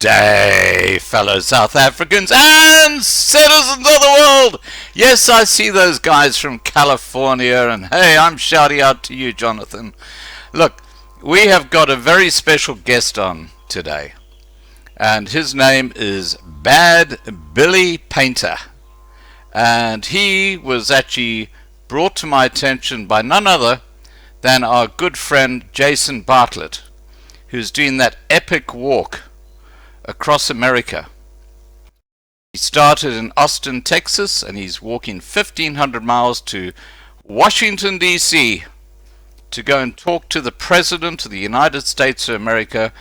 day, fellow South Africans and citizens of the world. Yes, I see those guys from California, and hey, I'm shouting out to you, Jonathan. Look, we have got a very special guest on today, and his name is Bad Billy Painter, and he was actually brought to my attention by none other than our good friend Jason Bartlett, who's doing that epic walk across America. He started in Austin, Texas, and he's walking 1,500 miles to Washington, D.C. to go and talk to the President of the United States of America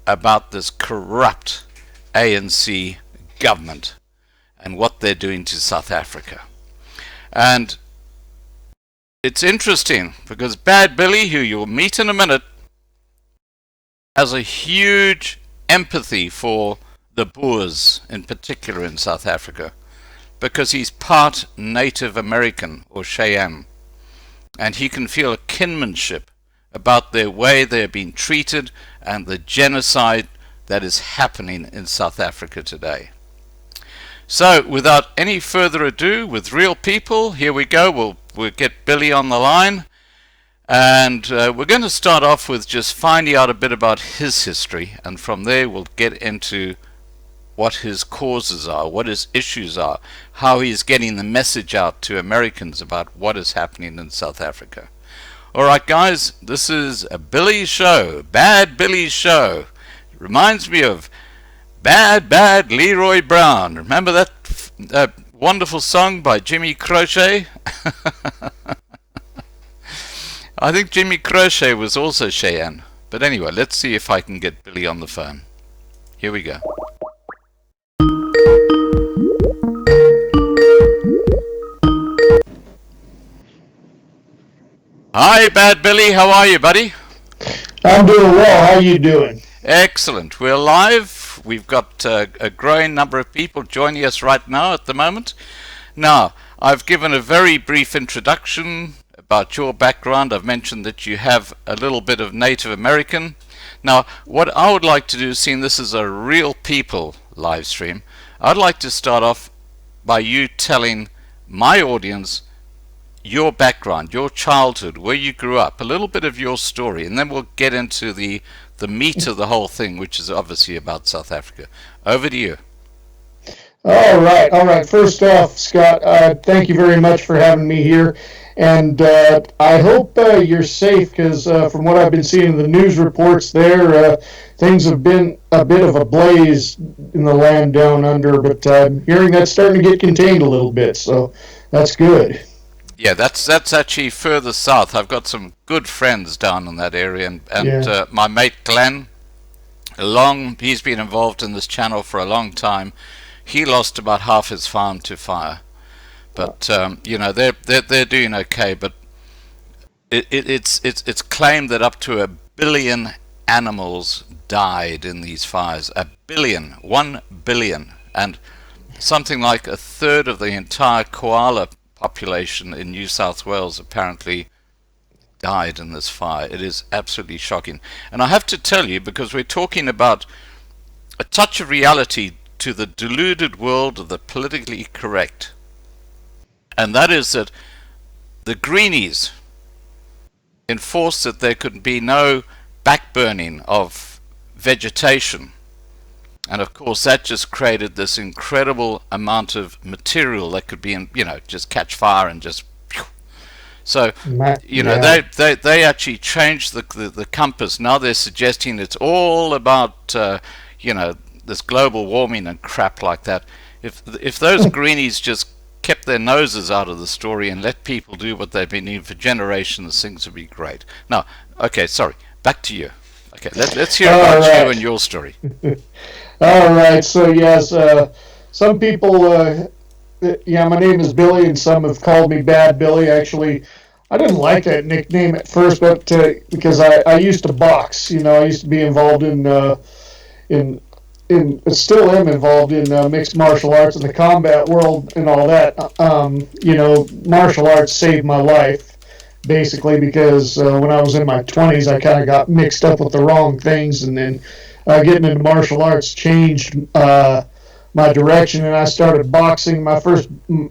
about this corrupt ANC government and what they're doing to South Africa. And it's interesting because Bad Billy, who you'll meet in a minute, has a huge empathy for the Boers, in particular in South Africa, because he's part Native American or Cheyenne, and he can feel a kinship about their way they're being treated and the genocide that is happening in South Africa today. So, without any further ado, with real people, here we go. We'll get Billy on the line. And we're going to start off with just finding out a bit about his history, and from there we'll get into what his causes are, what his issues are, how he's getting the message out to Americans about what is happening in South Africa. Alright guys, this is a Billy show, Bad Billy show. It reminds me of Bad Leroy Brown. Remember that wonderful song by Jimmy Crochet? I think Jimmy Crochet was also Cheyenne. But anyway, let's see if I can get Billy on the phone. Here we go. Hi, Bad Billy. How are you, buddy? I'm doing well. How are you doing? Excellent. We're live. We've got a growing number of people joining us right now at the moment. Now, I've given a very brief introduction about your background. I've mentioned that you have a little bit of Native American. Now, what I would like to do, seeing this is a real people live stream, I'd like to start off by you telling my audience your background, your childhood, where you grew up, a little bit of your story, and then we'll get into the meat of the whole thing, which is obviously about South Africa. Over to you. All right. First off, Scott, thank you very much for having me here. And I hope you're safe, because from what I've been seeing in the news reports there, things have been a bit of a blaze in the land down under, but I'm hearing that's starting to get contained a little bit, so that's good. Yeah, that's actually further south. I've got some good friends down in that area, and my mate Glenn, he's been involved in this channel for a long time. He lost about half his farm to fire. But they're doing okay. But it's claimed that up to 1 billion animals died in these fires. 1 billion, 1 billion, and something like a third of the entire koala population in New South Wales apparently died in this fire. It is absolutely shocking. And I have to tell you, because we're talking about a touch of reality to the deluded world of the politically correct. And that is that the greenies enforced that there could be no backburning of vegetation. And of course that just created this incredible amount of material that could be, just catch fire and just... So, they actually changed the compass. Now they're suggesting it's all about, this global warming and crap like that. If those greenies just kept their noses out of the story and let people do what they've been doing for generations, things would be great. Now, okay, sorry, back to you. Okay, let's hear about you and your story. All right, so yes, some people, my name is Billy, and some have called me Bad Billy. Actually, I didn't like that nickname at first, but because I used to box, I used to be involved in still am involved in mixed martial arts and the combat world and all that. Martial arts saved my life, basically, because when I was in my 20s, I kind of got mixed up with the wrong things, and then getting into martial arts changed my direction, and I started boxing. My first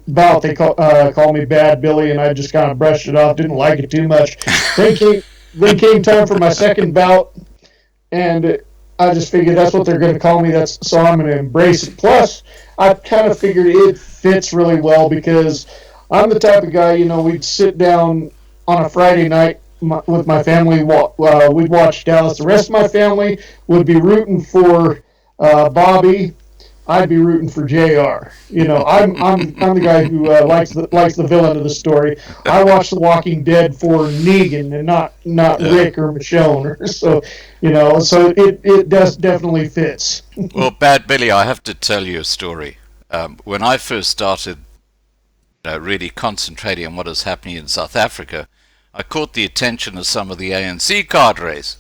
bout, they called me Bad Billy, and I just kind of brushed it off, didn't like it too much. Then came time for my second bout, and I just figured that's what they're going to call me. So I'm going to embrace it. Plus, I kind of figured it fits really well because I'm the type of guy, we'd sit down on a Friday night with my family. We'd watch Dallas. The rest of my family would be rooting for Bobby. I'd be rooting for JR. I'm the guy who likes the villain of the story. I watch The Walking Dead for Negan and not Rick or Michonne. So it does definitely fits. Well, Bad Billy, I have to tell you a story. When I first started really concentrating on what was happening in South Africa, I caught the attention of some of the ANC cadres,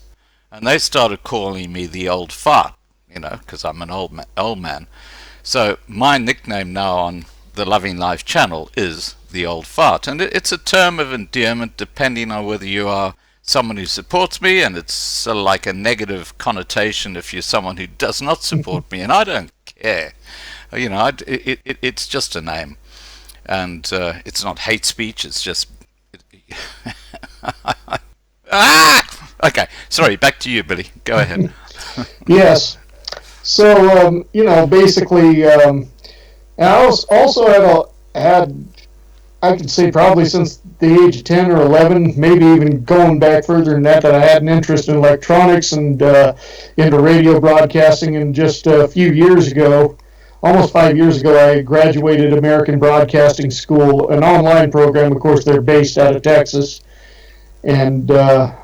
and they started calling me the old fart. Because I'm an old man. So my nickname now on the Loving Life channel is the old fart. And it's a term of endearment depending on whether you are someone who supports me, and it's sort of like a negative connotation if you're someone who does not support me, and I don't care. It's just a name. And it's not hate speech, it's just... Okay, sorry, back to you, Billy. Go ahead. Yes. So, basically, and I also had, I could say probably since the age of 10 or 11, maybe even going back further than that I had an interest in electronics and into radio broadcasting. And just a few years ago, almost 5 years ago, I graduated American Broadcasting School, an online program. Of course, they're based out of Texas. And, from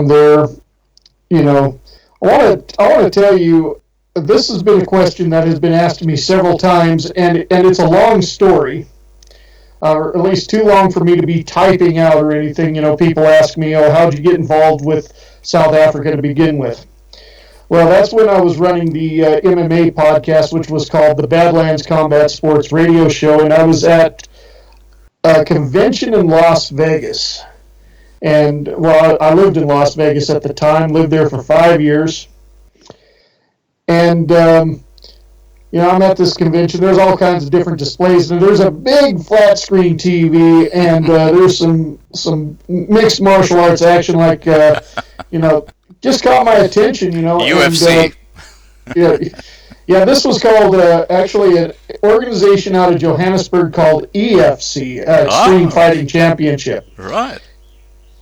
there, I want to tell you, this has been a question that has been asked to me several times, and it's a long story, or at least too long for me to be typing out or anything. People ask me, how'd you get involved with South Africa to begin with? Well, that's when I was running the MMA podcast, which was called the Badlands Combat Sports Radio Show, and I was at a convention in Las Vegas. And, I lived in Las Vegas at the time, lived there for 5 years. And, I'm at this convention. There's all kinds of different displays. And there's a big flat screen TV, and there's some mixed martial arts action, like, just caught my attention, UFC. And, yeah, this was called, actually, an organization out of Johannesburg called EFC, Extreme Fighting Championship. Right.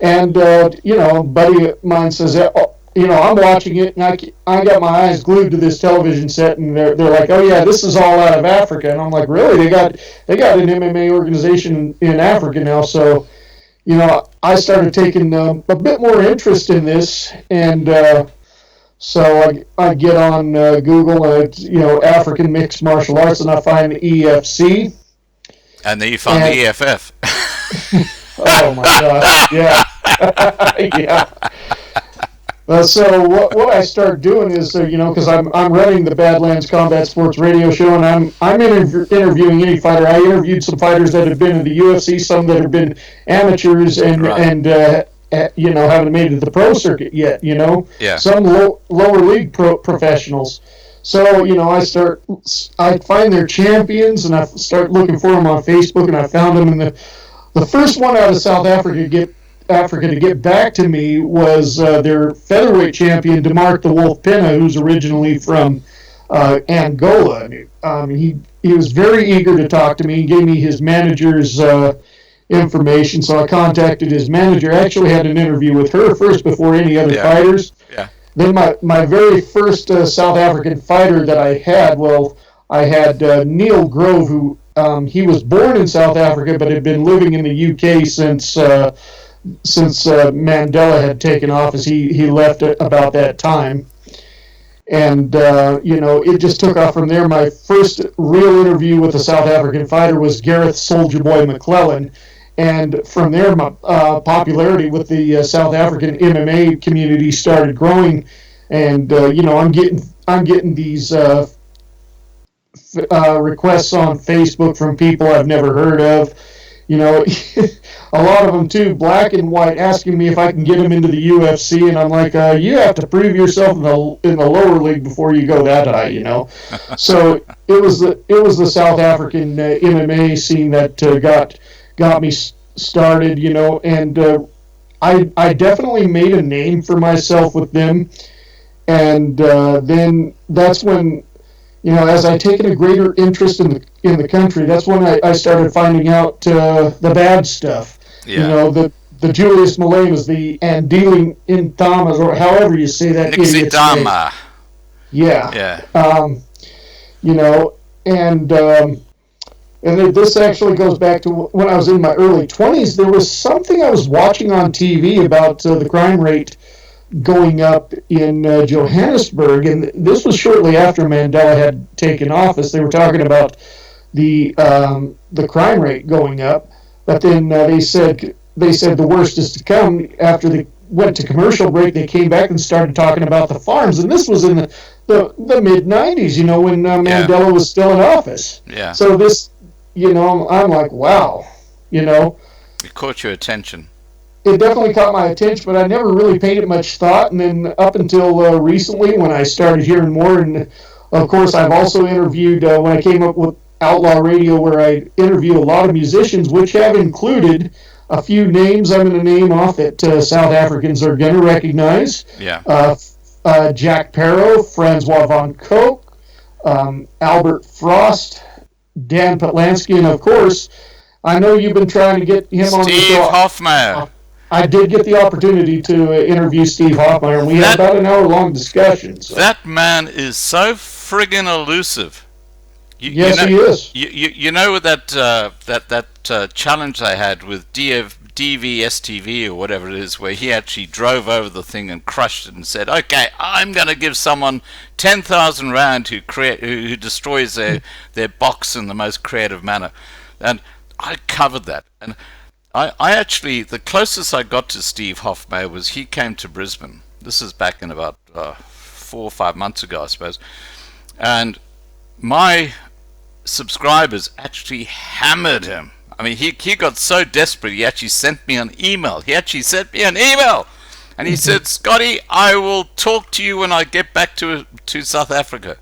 And, a buddy of mine says, I'm watching it, and I got my eyes glued to this television set, and they're like, oh, yeah, this is all out of Africa. And I'm like, really? They got an MMA organization in Africa now. So, I started taking a bit more interest in this, and so I get on Google, African Mixed Martial Arts, and I find EFC. And then you find the EFF. Oh my gosh! Yeah, yeah. So what I start doing is, because I'm running the Badlands Combat Sports Radio Show, and I'm interviewing any fighter. I interviewed some fighters that have been in the UFC, some that have been amateurs, and haven't made it to the pro circuit yet. Yeah. Some lower league professionals. So I find their champions, and I start looking for them on Facebook, and I found them in the first one out of South Africa to get back to me was their featherweight champion, DeMark the Wolf Penna, who's originally from Angola. He was very eager to talk to me. He gave me his manager's information, so I contacted his manager. I actually had an interview with her first before any other fighters. Yeah. Then my very first South African fighter that I had Neil Grove, who he was born in South Africa but had been living in the UK since Mandela had taken office. He left about that time. And, it just took off from there. My first real interview with a South African fighter was Gareth Soldier Boy McClellan. And from there, my popularity with the South African MMA community started growing. And, I'm getting these requests on Facebook from people I've never heard of. a lot of them too, black and white, asking me if I can get them into the UFC, and I'm like, you have to prove yourself in the lower league before you go that high, you know. So it was the South African MMA scene that got me started, you know, and I definitely made a name for myself with them, and then that's when, you know, as I taken a greater interest in the country, that's when I started finding out the bad stuff. Yeah. You know, the Julius Malemas, the Andealing Inthamas, or however you say that idiot's name. Nixidama. Yeah. Yeah. You know, and this actually goes back to when I was in my early 20s. There was something I was watching on TV about the crime rate going up in Johannesburg, and this was shortly after Mandela had taken office. They were talking about the crime rate going up, but then they said the worst is to come. After they went to commercial break, they came back and started talking about the farms, and this was in the mid 90s, you know, when Mandela was still in office. Yeah. So this, you know, I'm like, wow, you know. It caught your attention. It definitely caught my attention, but I never really paid it much thought. And then up until recently, when I started hearing more, and of course I've also interviewed, when I came up with Outlaw Radio, where I interview a lot of musicians, which have included a few names I'm going to name off that South Africans are going to recognize. Yeah. Jack Parrow, Francois von Koch, Albert Frost, Dan Patlansky, and of course, I know you've been trying to get him on the show. Steve Hoffmeyer. I did get the opportunity to interview Steve Hoffmeyer, and we had about an hour-long discussion. So. That man is so friggin' elusive. Yes, he is. You know that challenge I had with DVSTV or whatever it is, where he actually drove over the thing and crushed it and said, "Okay, I'm going to give someone 10,000 rand who destroys their box in the most creative manner," and I covered that. And I actually, the closest I got to Steve Hoffmeyer was he came to Brisbane. This is back in about 4 or 5 months ago, I suppose. And my subscribers actually hammered him. I mean, he got so desperate, he actually sent me an email. And he said, "Scotty, I will talk to you when I get back to South Africa."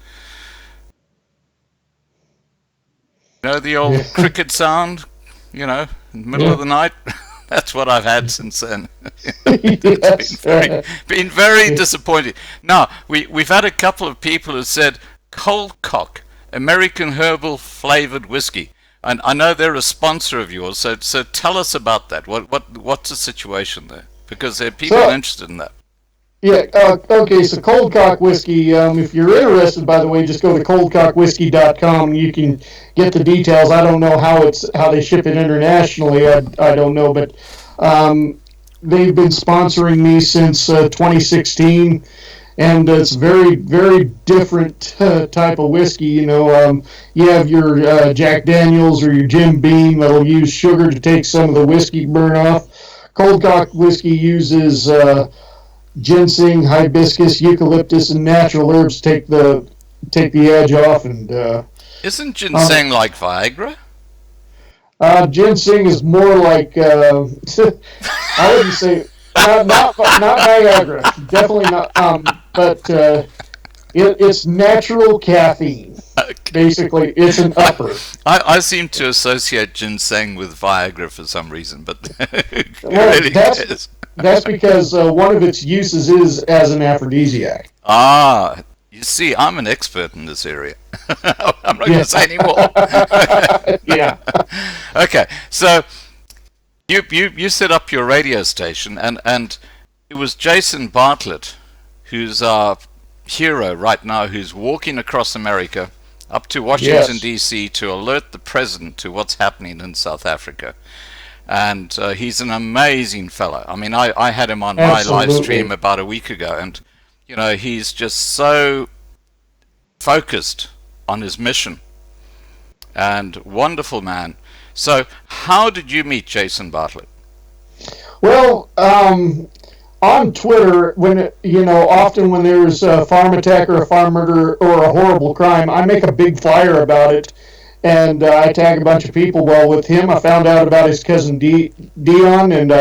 You know the old cricket sound, you know, in the middle of the night? That's what I've had since then. It's been very disappointing. Now, we've had a couple of people who said, "Cold Cock, American herbal flavored whiskey." And I know they're a sponsor of yours, so tell us about that. What's the situation there? Because there are people interested in that. Yeah, okay, so Cold Cock Whiskey, if you're interested, by the way, just go to coldcockwhiskey.com. You can get the details. I don't know how they ship it internationally. I don't know, but they've been sponsoring me since 2016, and it's very, very different type of whiskey. You know, you have your Jack Daniels or your Jim Beam that'll use sugar to take some of the whiskey burn off. Cold Cock Whiskey uses ginseng, hibiscus, eucalyptus, and natural herbs take the edge off. And isn't ginseng like Viagra? Ginseng is more like I wouldn't say not Viagra, definitely not. But it's natural caffeine. Okay. Basically, it's an upper. I seem to associate ginseng with Viagra for some reason, but well, that's because one of its uses is as an aphrodisiac. Ah, you see, I'm an expert in this area. I'm not going to say any more. Yeah. Okay, so you set up your radio station, and it was Jason Bartlett, who's our hero right now, who's walking across America up to Washington, D.C. to alert the president to what's happening in South Africa. And he's an amazing fellow. I mean, I had him on my live stream about a week ago, and, you know, he's just so focused on his mission. And wonderful man. So, how did you meet Jason Bartlett? Well, on Twitter, often when there's a farm attack or a farm murder or a horrible crime, I make a big flyer about it, and I tag a bunch of people. Well, with him, I found out about his cousin Dion, and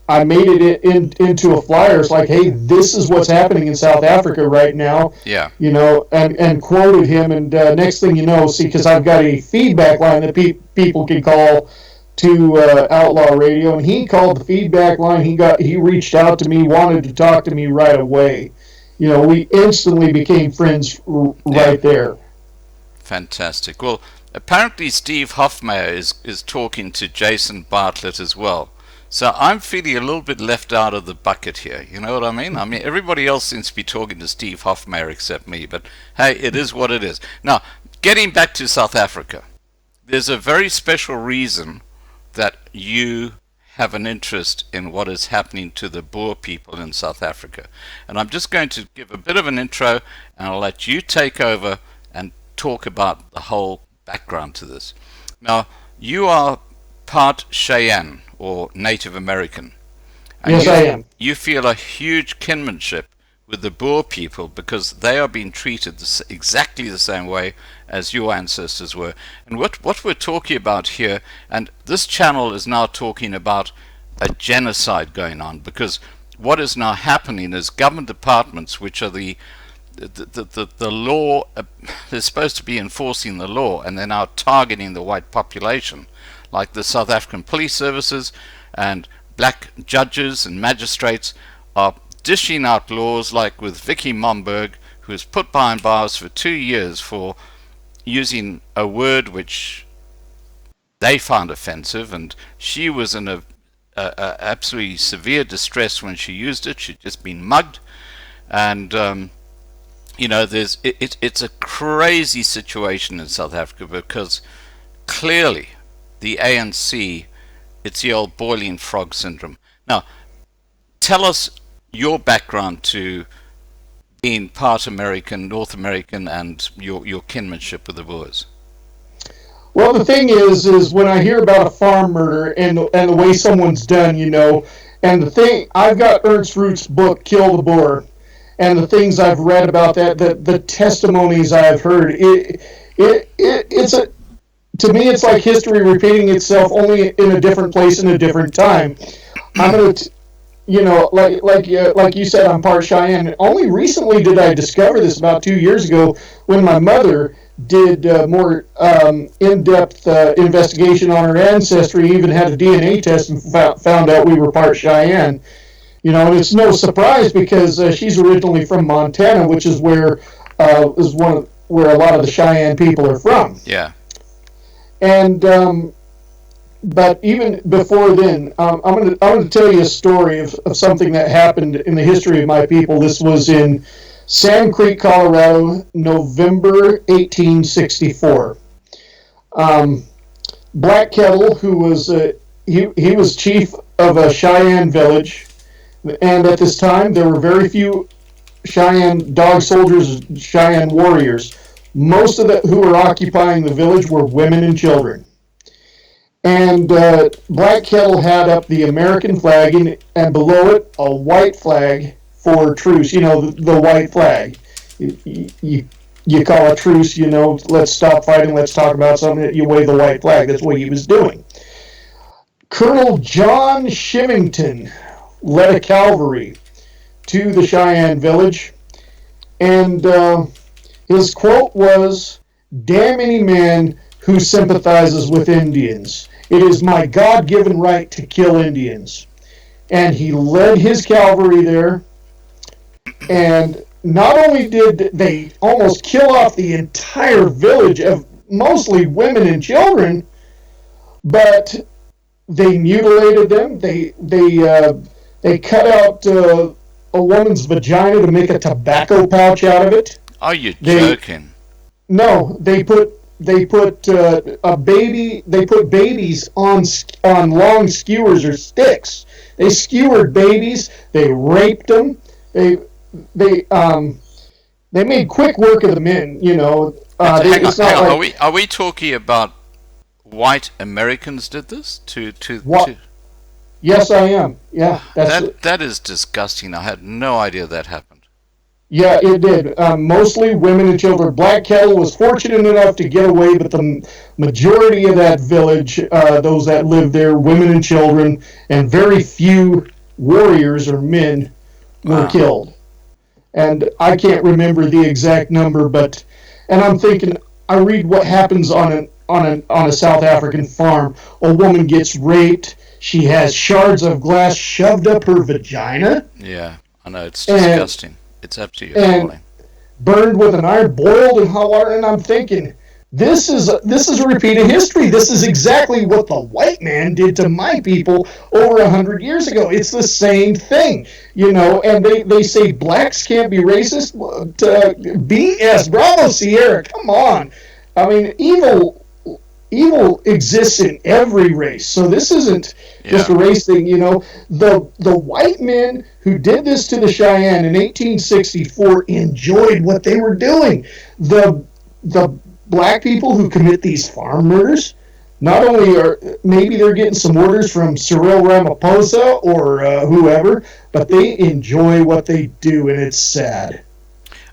I made it into a flyer. It's like, hey, this is what's happening in South Africa right now. Yeah. And quoted him. And next thing you know, see, because I've got a feedback line that people can call to Outlaw Radio, and he called the feedback line. He reached out to me, wanted to talk to me right away. We instantly became friends right there. Fantastic. Well, apparently Steve Hoffmeyer is talking to Jason Bartlett as well. So I'm feeling a little bit left out of the bucket here. You know what I mean? I mean, everybody else seems to be talking to Steve Hoffmeyer except me. But hey, it is what it is. Now, getting back to South Africa, there's a very special reason that you have an interest in what is happening to the Boer people in South Africa. And I'm just going to give a bit of an intro, and I'll let you take over and talk about the whole background to this. Now, you are part Cheyenne, or Native American. And yes, I am. You feel a huge kinship with the Boer people because they are being treated exactly the same way as your ancestors were. And what we're talking about here, and this channel is now talking about a genocide going on, because what is now happening is government departments, which are the law, they're supposed to be enforcing the law, and they're now targeting the white population, like the South African police services and black judges and magistrates are dishing out laws, like with Vicky Momberg, who was put behind bars for 2 years for using a word which they found offensive, and she was in a absolutely severe distress when she used it. She'd just been mugged, and it's a crazy situation in South Africa, because clearly the ANC, it's the old boiling frog syndrome. Now, tell us your background to being part American, North American, and your kinship with the Boers. Well, the thing is when I hear about a farm murder and the way someone's done, and the thing, I've got Ernst Root's book, Kill the Boer, and the things I've read about that, the testimonies I've heard, to me, it's like history repeating itself, only in a different place in a different time. I'm going to, like you said, I'm part Cheyenne. Only recently did I discover this, about 2 years ago, when my mother did more in-depth investigation on her ancestry, even had a DNA test and found out we were part Cheyenne. And it's no surprise, because she's originally from Montana, which is where where a lot of the Cheyenne people are from. Yeah. And but even before then, I'm going to tell you a story of something that happened in the history of my people. This was in Sand Creek, Colorado, November 1864. Black Kettle, who was he was chief of a Cheyenne village, and at this time there were very few Cheyenne dog soldiers, Cheyenne warriors. Most of who were occupying the village were women and children. And Black Kettle had up the American flag, and below it a white flag for truce. The white flag. You call a truce, let's stop fighting, let's talk about something. You wave the white flag. That's what he was doing. Colonel John Shivington led a cavalry to the Cheyenne village, and his quote was, "Damn any man who sympathizes with Indians. It is my God-given right to kill Indians." And he led his cavalry there, and not only did they almost kill off the entire village of mostly women and children, but they mutilated them. They cut out a woman's vagina to make a tobacco pouch out of it. Are you joking? No, they put a baby. They put babies on long skewers or sticks. They skewered babies. They raped them. They made quick work of the men. Are we talking about white Americans did this to? Yes, I am. Yeah, that is disgusting. I had no idea that happened. Yeah, it did. Mostly women and children. Black Kettle was fortunate enough to get away, but the majority of that village, those that lived there, women and children, and very few warriors or men were Wow. killed. And I can't remember the exact number, but and I'm thinking, I read what happens on a South African farm. A woman gets raped. She has shards of glass shoved up her vagina, Yeah, I know, it's and disgusting. It's absolutely and appalling. burned with an iron, boiled in hot water. And I'm thinking, this is a repeat of history. This is exactly what the white man did to my people over 100 years ago. It's the same thing, And they say blacks can't be racist. BS, Bravo Sierra, come on. I mean, evil exists in every race. So this isn't just Yeah. a race thing, The white men who did this to the Cheyenne in 1864 enjoyed what they were doing. The black people who commit these farm murders, not only are maybe they're getting some orders from Cyril Ramaphosa or whoever, but they enjoy what they do, and it's sad.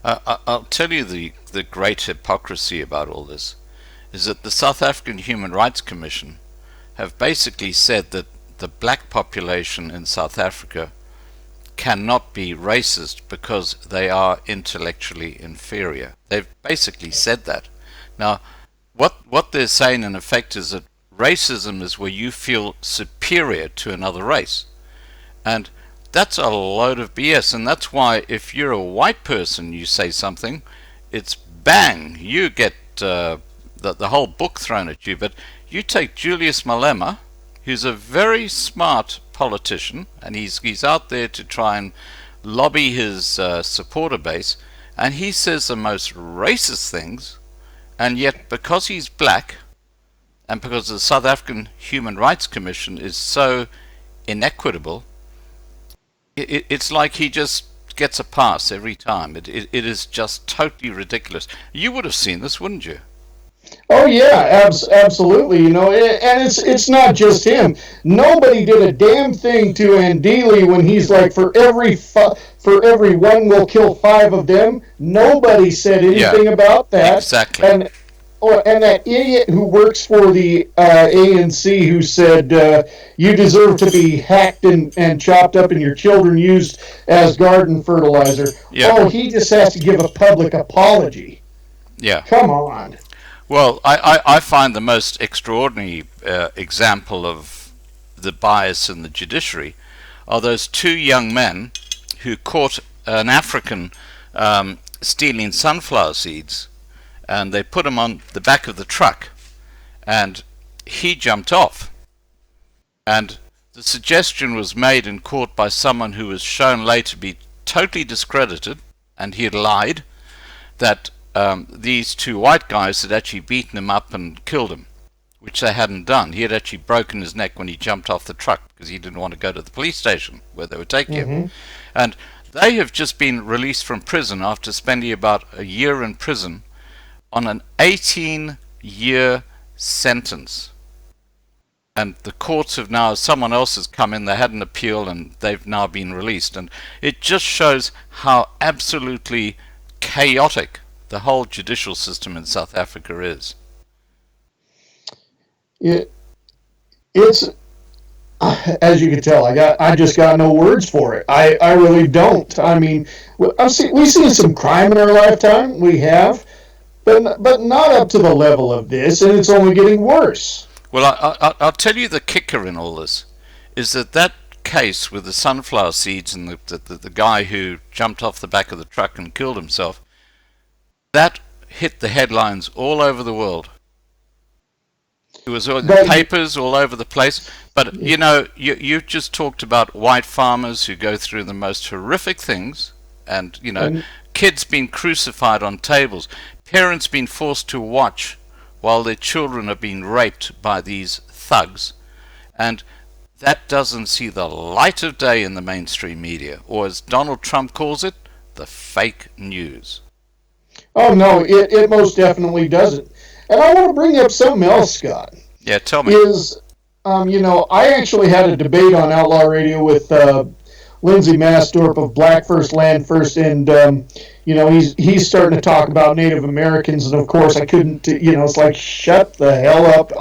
I'll tell you the great hypocrisy about all this is that the South African Human Rights Commission have basically said that the black population in South Africa cannot be racist because they are intellectually inferior. They've basically said that. Now, what they're saying in effect is that racism is where you feel superior to another race. And that's a load of BS. And that's why if you're a white person, you say something, it's bang, you get the whole book thrown at you. But you take Julius Malema, who's a very smart politician, and he's out there to try and lobby his supporter base, and he says the most racist things, and yet because he's black, and because the South African Human Rights Commission is so inequitable, it's like he just gets a pass every time. It is just totally ridiculous. You would have seen this, wouldn't you? Oh yeah, absolutely. And it's not just him. Nobody did a damn thing to Andili when he's like, for every one, we'll kill five of them. Nobody said anything about that. Exactly. And that idiot who works for the ANC who said you deserve to be hacked and chopped up and your children used as garden fertilizer. Yeah. Oh, he just has to give a public apology. Yeah. Come on. Well, I find the most extraordinary example of the bias in the judiciary are those two young men who caught an African stealing sunflower seeds, and they put him on the back of the truck, and he jumped off. And the suggestion was made in court by someone who was shown later to be totally discredited, and he had lied, that these two white guys had actually beaten him up and killed him, which they hadn't done. He had actually broken his neck when he jumped off the truck because he didn't want to go to the police station where they were taking him. And they have just been released from prison after spending about a year in prison on an 18-year sentence. And the courts have now, someone else has come in, they had an appeal, and they've now been released. And it just shows how absolutely chaotic the whole judicial system in South Africa is. It's as you can tell, I just got no words for it. I really don't. I mean, we've seen some crime in our lifetime. We have, but not up to the level of this, and it's only getting worse. Well, I'll tell you the kicker in all this is that case with the sunflower seeds and the guy who jumped off the back of the truck and killed himself, that hit the headlines all over the world. It was in the papers all over the place. But, you just talked about white farmers who go through the most horrific things, and, kids being crucified on tables, parents being forced to watch while their children are being raped by these thugs. And that doesn't see the light of day in the mainstream media, or as Donald Trump calls it, the fake news. Oh, no, it most definitely doesn't. And I want to bring up something else, Scott. Yeah, tell me. I actually had a debate on Outlaw Radio with Lindsay Mastorp of Black First Land First, and he's starting to talk about Native Americans, and of course I couldn't. It's like, shut the hell up.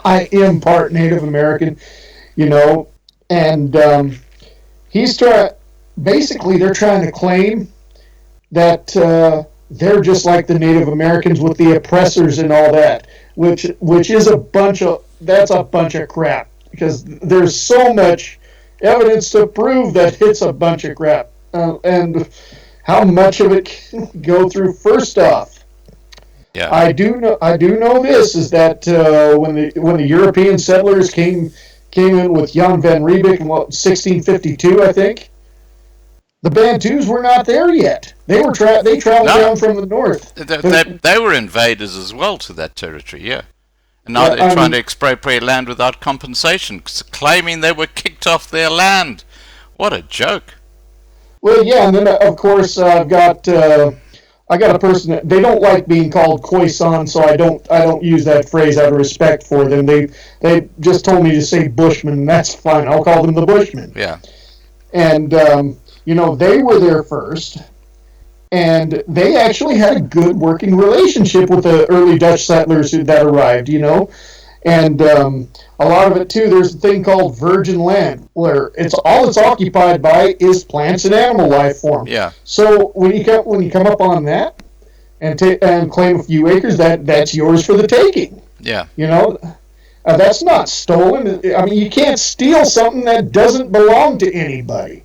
I am part Native American, and he's trying. Basically, they're trying to claim that they're just like the Native Americans with the oppressors and all that, which is a bunch of crap, because there's so much evidence to prove that it's a bunch of crap, and how much of it can we go through? First off, yeah, I do know this is that when the European settlers came in with Jan van Riebeeck in 1652, I think. The Bantus were not there yet. They traveled down from the north. They were invaders as well to that territory, yeah. And now they're trying to expropriate land without compensation, claiming they were kicked off their land. What a joke! Well, yeah, and then of course I got a person that they don't like being called Khoisan, so I don't use that phrase out of respect for them. They just told me to say Bushmen, and that's fine. I'll call them the Bushmen. Yeah. And they were there first, and they actually had a good working relationship with the early Dutch settlers that arrived, and a lot of it too, there's a thing called virgin land, where it's occupied by is plants and animal life form. Yeah. So when you come up on that and claim a few acres, that's yours for the taking. Yeah. That's not stolen. I mean, you can't steal something that doesn't belong to anybody.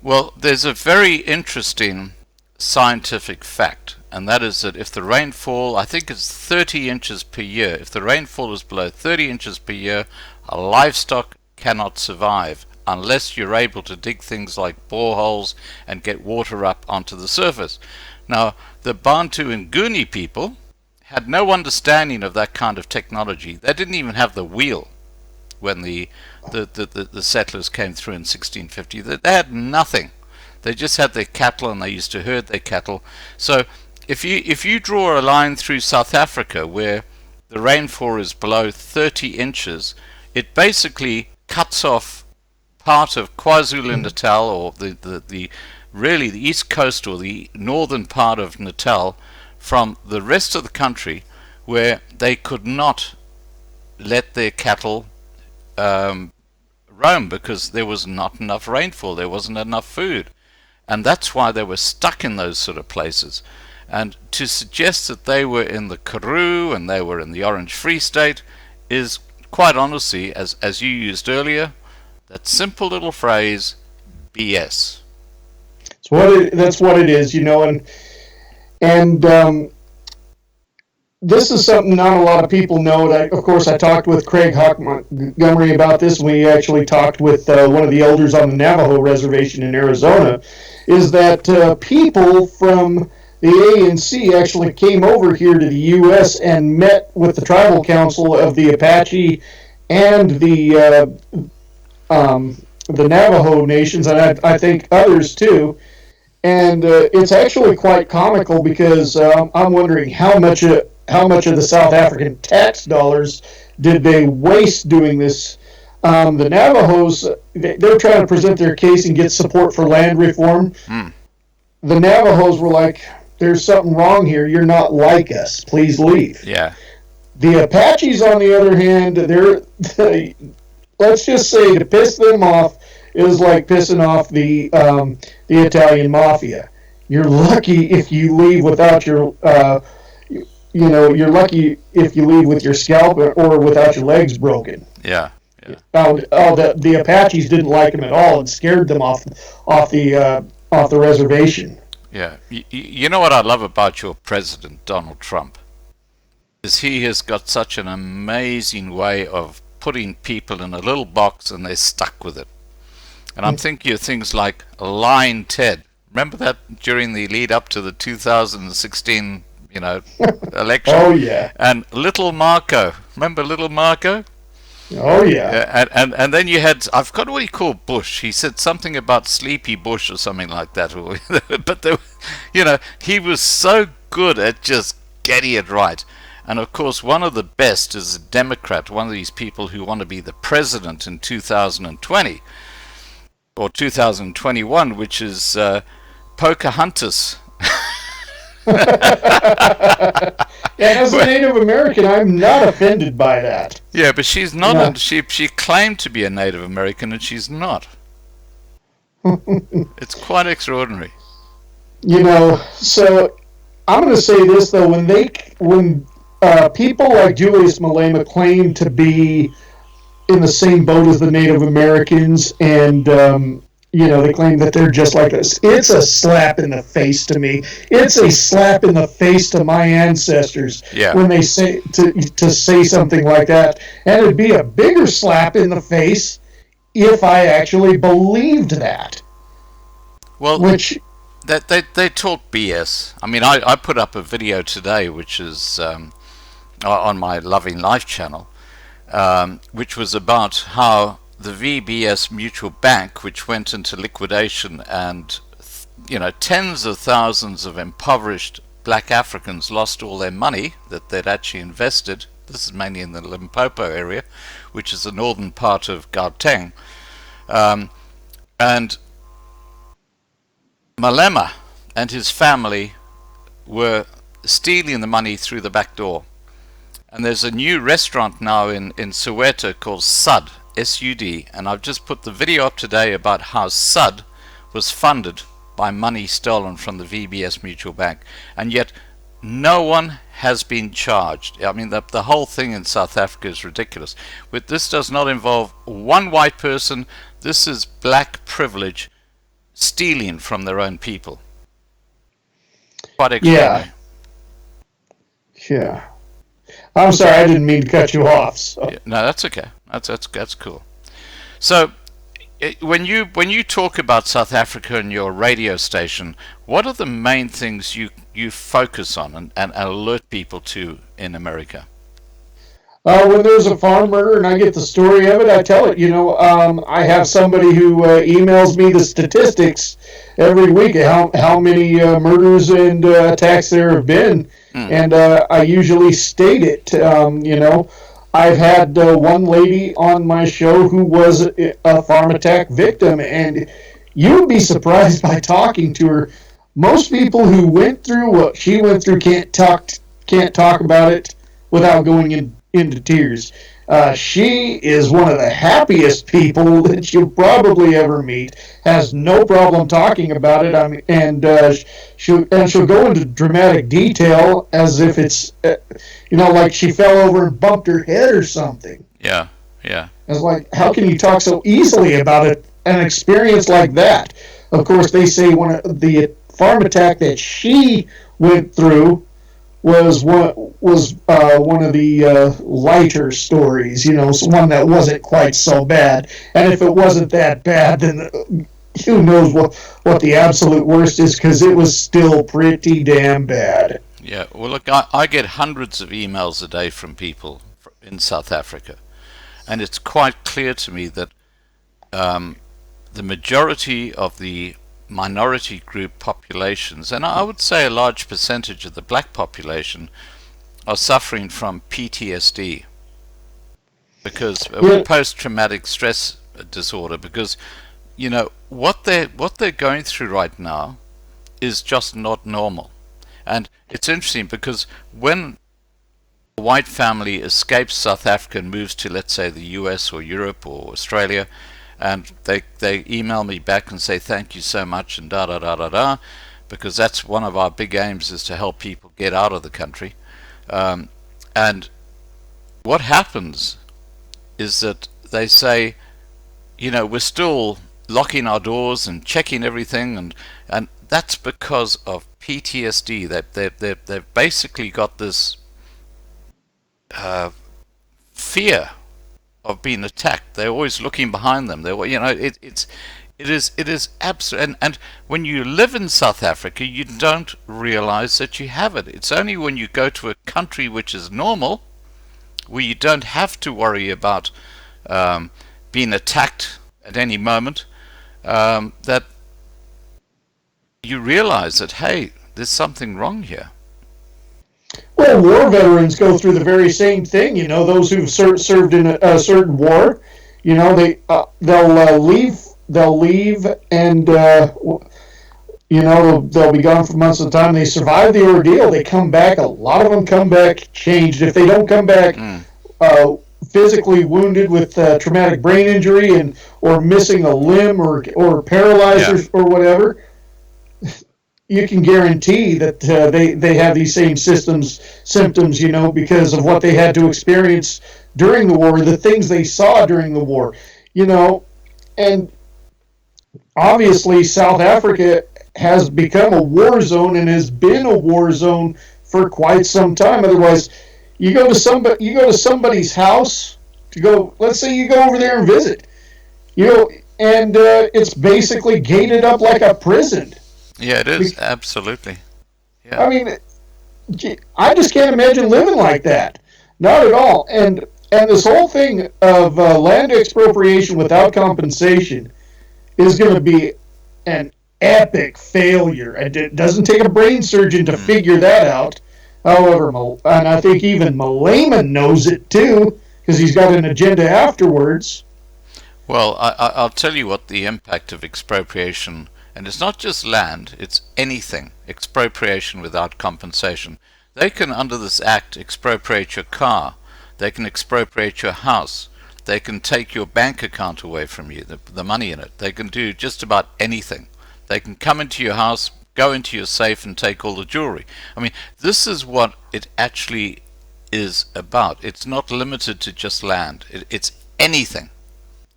Well, there's a very interesting scientific fact, and that is that if the rainfall, I think it's 30 inches per year, if the rainfall is below 30 inches per year, a livestock cannot survive unless you're able to dig things like boreholes and get water up onto the surface. Now, the Bantu and Nguni people had no understanding of that kind of technology. They didn't even have the wheel when the settlers came through in 1650. They had nothing. They just had their cattle, and they used to herd their cattle. So if you draw a line through South Africa where the rainfall is below 30 inches, it basically cuts off part of KwaZulu-Natal, or the really the east coast or the northern part of Natal, from the rest of the country, where they could not let their cattle roam because there was not enough rainfall, there wasn't enough food, and that's why they were stuck in those sort of places. And to suggest that they were in the Karoo and they were in the Orange Free State is, quite honestly, as you used earlier, that simple little phrase, BS. That's what it is, and this is something not a lot of people know. Of course, I talked with Craig Huck Montgomery about this. We actually talked with one of the elders on the Navajo reservation in Arizona, is that people from the ANC actually came over here to the U.S. and met with the tribal council of the Apache and the Navajo nations, and I think others too. And it's actually quite comical, because I'm wondering how much of the South African tax dollars did they waste doing this. The Navajos, they're trying to present their case and get support for land reform. The Navajos were like, there's something wrong here. You're not like us. Please leave. Yeah. The Apaches, on the other hand, let's just say, to piss them off, it was like pissing off the Italian mafia. You're lucky if you leave without your, you're lucky if you leave with your scalp or without your legs broken. Yeah. The Apaches didn't like him at all and scared them off the reservation. Yeah. You know what I love about your president, Donald Trump, is he has got such an amazing way of putting people in a little box and they're stuck with it. And I'm thinking of things like Lying Ted. Remember that during the lead up to the 2016, election? Oh, yeah. And Little Marco. Remember Little Marco? Oh, yeah. And then you had, I've got what he called Bush. He said something about Sleepy Bush or something like that. But, he was so good at just getting it right. And, of course, one of the best is a Democrat, one of these people who want to be the president in 2020. or 2021, which is Pocahontas. And as a Native American, I'm not offended by that. Yeah, but she's not. No. She claimed to be a Native American, and she's not. It's quite extraordinary. So I'm going to say this though: when people like Julius Malema claim to be in the same boat as the Native Americans, and they claim that they're just like us, it's a slap in the face to me. It's a slap in the face to my ancestors when they say to say something like that, and it'd be a bigger slap in the face if I actually believed that. Well, they talk BS. I mean, I put up a video today, which is on my Loving Life channel, which was about how the VBS Mutual Bank, which went into liquidation, and tens of thousands of impoverished black Africans lost all their money that they'd actually invested. This is mainly in the Limpopo area, which is the northern part of Gauteng, and Malema and his family were stealing the money through the back door. And there's a new restaurant now in Soweto called SUD, S-U-D, and I've just put the video up today about how SUD was funded by money stolen from the VBS Mutual Bank, and yet no one has been charged. I mean, the whole thing in South Africa is ridiculous. But this does not involve one white person. This is black privilege stealing from their own people. Quite extraordinary. Yeah. I'm sorry, I didn't mean to cut you off. So. Yeah, no, that's okay. That's cool. So, when you talk about South Africa and your radio station, what are the main things you focus on and alert people to in America? When there's a farm murder and I get the story of it, I tell it. I have somebody who emails me the statistics every week of how many murders and attacks there have been, and I usually state it. I've had one lady on my show who was a farm attack victim, and you'd be surprised by talking to her. Most people who went through what she went through can't talk about it without going into tears. She is one of the happiest people that you'll probably ever meet. Has no problem talking about it. I mean, and she'll go into dramatic detail as if it's like she fell over and bumped her head or something. Yeah. It's like, how can you talk so easily about an experience like that? Of course, they say the farm attack that she went through was one of the lighter stories, one that wasn't quite so bad. And if it wasn't that bad, then who knows what the absolute worst is, because it was still pretty damn bad. Yeah, well, look, I get hundreds of emails a day from people in South Africa, and it's quite clear to me that the majority of the minority group populations, and I would say a large percentage of the black population, are suffering from PTSD, because post-traumatic stress disorder, because what they're going through right now is just not normal. And it's interesting because when a white family escapes South Africa and moves to, let's say, the US or Europe or Australia, and they email me back and say thank you so much and da, because that's one of our big aims, is to help people get out of the country. And what happens is that they say, we're still locking our doors and checking everything, and that's because of PTSD. They've basically got this fear of being attacked. They're always looking behind them. It is absolute. And when you live in South Africa, you don't realize that you have it. It's only when you go to a country which is normal, where you don't have to worry about being attacked at any moment, that you realize that, hey, there's something wrong here. Well, war veterans go through the very same thing. Those who've served in a certain war, they'll leave they'll leave and they'll be gone for months at a time. They survive the ordeal. They come back. A lot of them come back changed. If they don't come back physically wounded with traumatic brain injury or missing a limb or paralyzed or whatever, you can guarantee that they have these same symptoms, because of what they had to experience during the war, the things they saw during the war, and obviously South Africa has become a war zone and has been a war zone for quite some time. Otherwise, you go to somebody's house let's say you go over there and visit, and it's basically gated up like a prison. Yeah, it is, absolutely. Yeah. I mean, I just can't imagine living like that. Not at all. And this whole thing of land expropriation without compensation is going to be an epic failure. And it doesn't take a brain surgeon to figure that out. However, and I think even Malaman knows it too, because he's got an agenda afterwards. Well, I'll tell you what the impact of expropriation, and it's not just land, it's anything, expropriation without compensation. They can, under this act, expropriate your car. They can expropriate your house. They can take your bank account away from you, the money in it. They can do just about anything. They can come into your house, go into your safe and take all the jewelry. I mean, this is what it actually is about. It's not limited to just land. It's anything.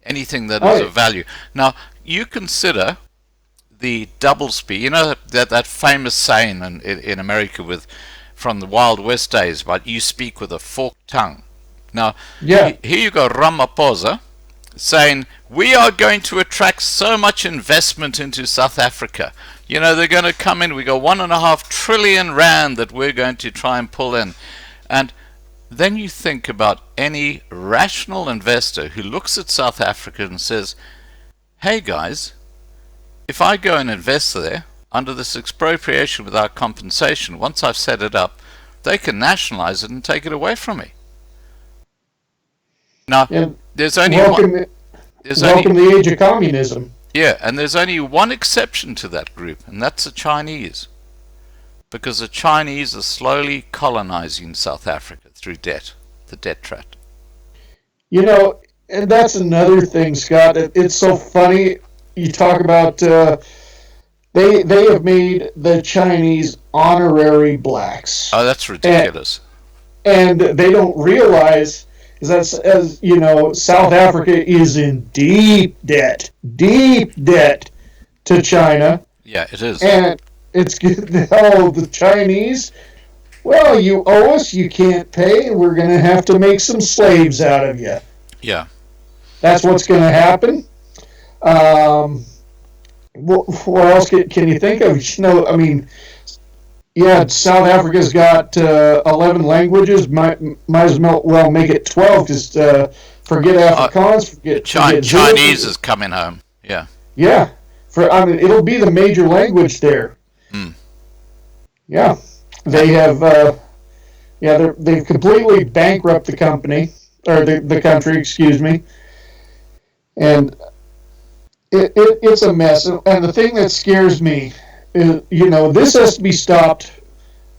Anything that is of value. Now, you consider the double speak. That famous saying in America from the Wild West days about you speak with a forked tongue. Now, here you go, Ramaphosa saying, we are going to attract so much investment into South Africa. They're going to come in. We got 1.5 trillion rand that we're going to try and pull in. And then you think about any rational investor who looks at South Africa and says, hey guys, if I go and invest there under this expropriation without compensation, once I've set it up, they can nationalize it and take it away from me. Now, there's only welcome the age of communism. Yeah, and there's only one exception to that group, and that's the Chinese. Because the Chinese are slowly colonizing South Africa through debt, the debt trap. And that's another thing, Scott. It's so funny. You talk about they have made the Chinese honorary blacks. Oh, that's ridiculous. And they don't realize as South Africa is in deep debt to China. Yeah, it is. And it's the Chinese. Well, you owe us. You can't pay. We're going to have to make some slaves out of you. Yeah, that's what's going to happen. What else can you think of? South Africa's got 11 languages. Might as well make it 12. Just forget Afrikaans. Forget Chinese is coming home. Yeah. Yeah. It'll be the major language there. Yeah. They have. They've completely bankrupted the company or the country. Excuse me. And it's a mess. And the thing that scares me is, this has to be stopped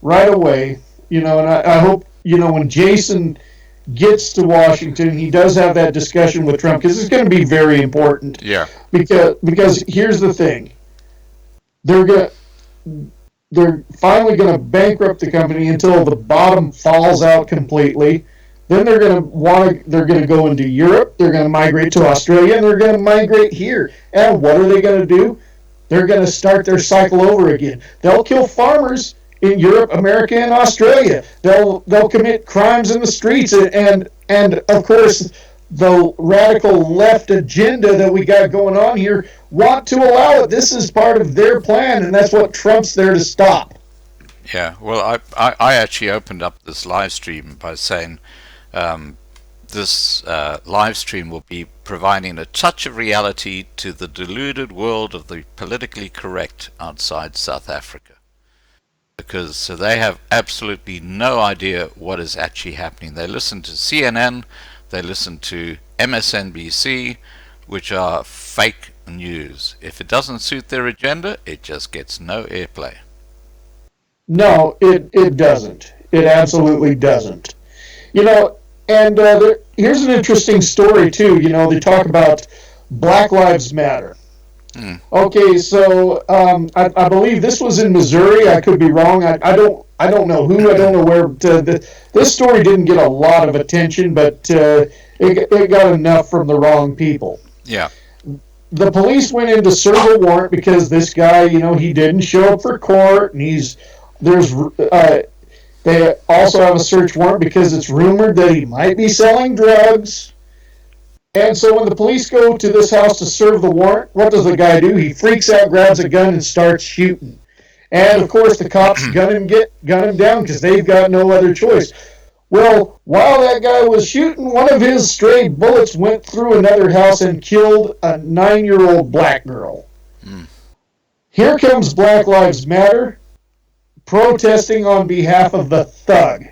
right away. And I hope, when Jason gets to Washington, he does have that discussion with Trump, because it's going to be very important. Yeah. Because here's the thing. They're finally going to bankrupt the company until the bottom falls out completely. Then they're going to go into Europe, they're going to migrate to Australia, and they're going to migrate here. And what are they going to do? They're going to start their cycle over again. They'll kill farmers in Europe, America, and Australia. They'll commit crimes in the streets, and of course the radical left agenda that we got going on here want to allow it. This is part of their plan, and that's what Trump's there to stop. Yeah, well, I actually opened up this live stream by saying this live stream will be providing a touch of reality to the deluded world of the politically correct outside South Africa. Because they have absolutely no idea what is actually happening. They listen to CNN, they listen to MSNBC, which are fake news. If it doesn't suit their agenda, it just gets no airplay. No, it doesn't. It absolutely doesn't. And here's an interesting story, too. They talk about Black Lives Matter. Okay, so I believe this was in Missouri. I could be wrong. I don't know who. I don't know where. This story didn't get a lot of attention, but it got enough from the wrong people. Yeah. The police went in to serve a warrant because this guy, he didn't show up for court, and they also have a search warrant because it's rumored that he might be selling drugs. And so when the police go to this house to serve the warrant, what does the guy do? He freaks out, grabs a gun, and starts shooting. And, of course, the cops gun him down because they've got no other choice. Well, while that guy was shooting, one of his stray bullets went through another house and killed a 9-year-old black girl. Here comes Black Lives Matter, protesting on behalf of the thug,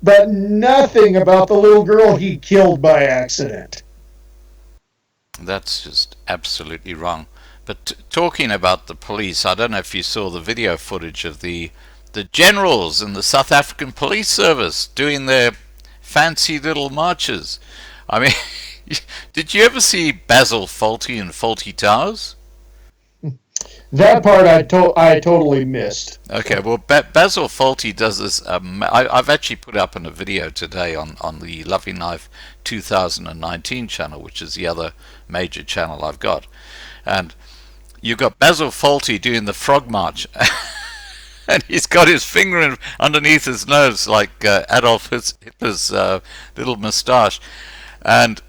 but nothing about the little girl he killed by accident. That's just absolutely wrong. But talking about the police, I don't know if you saw the video footage of the generals in the South African police service doing their fancy little marches. I mean, did you ever see Basil Fawlty in Fawlty Towers? That part I totally missed. Okay, well, Basil Fawlty does this. I've actually put up in a video today on the Loving Life 2019 channel, which is the other major channel I've got. And you've got Basil Fawlty doing the frog march. And he's got his finger underneath his nose like Adolf Hitler's little moustache. And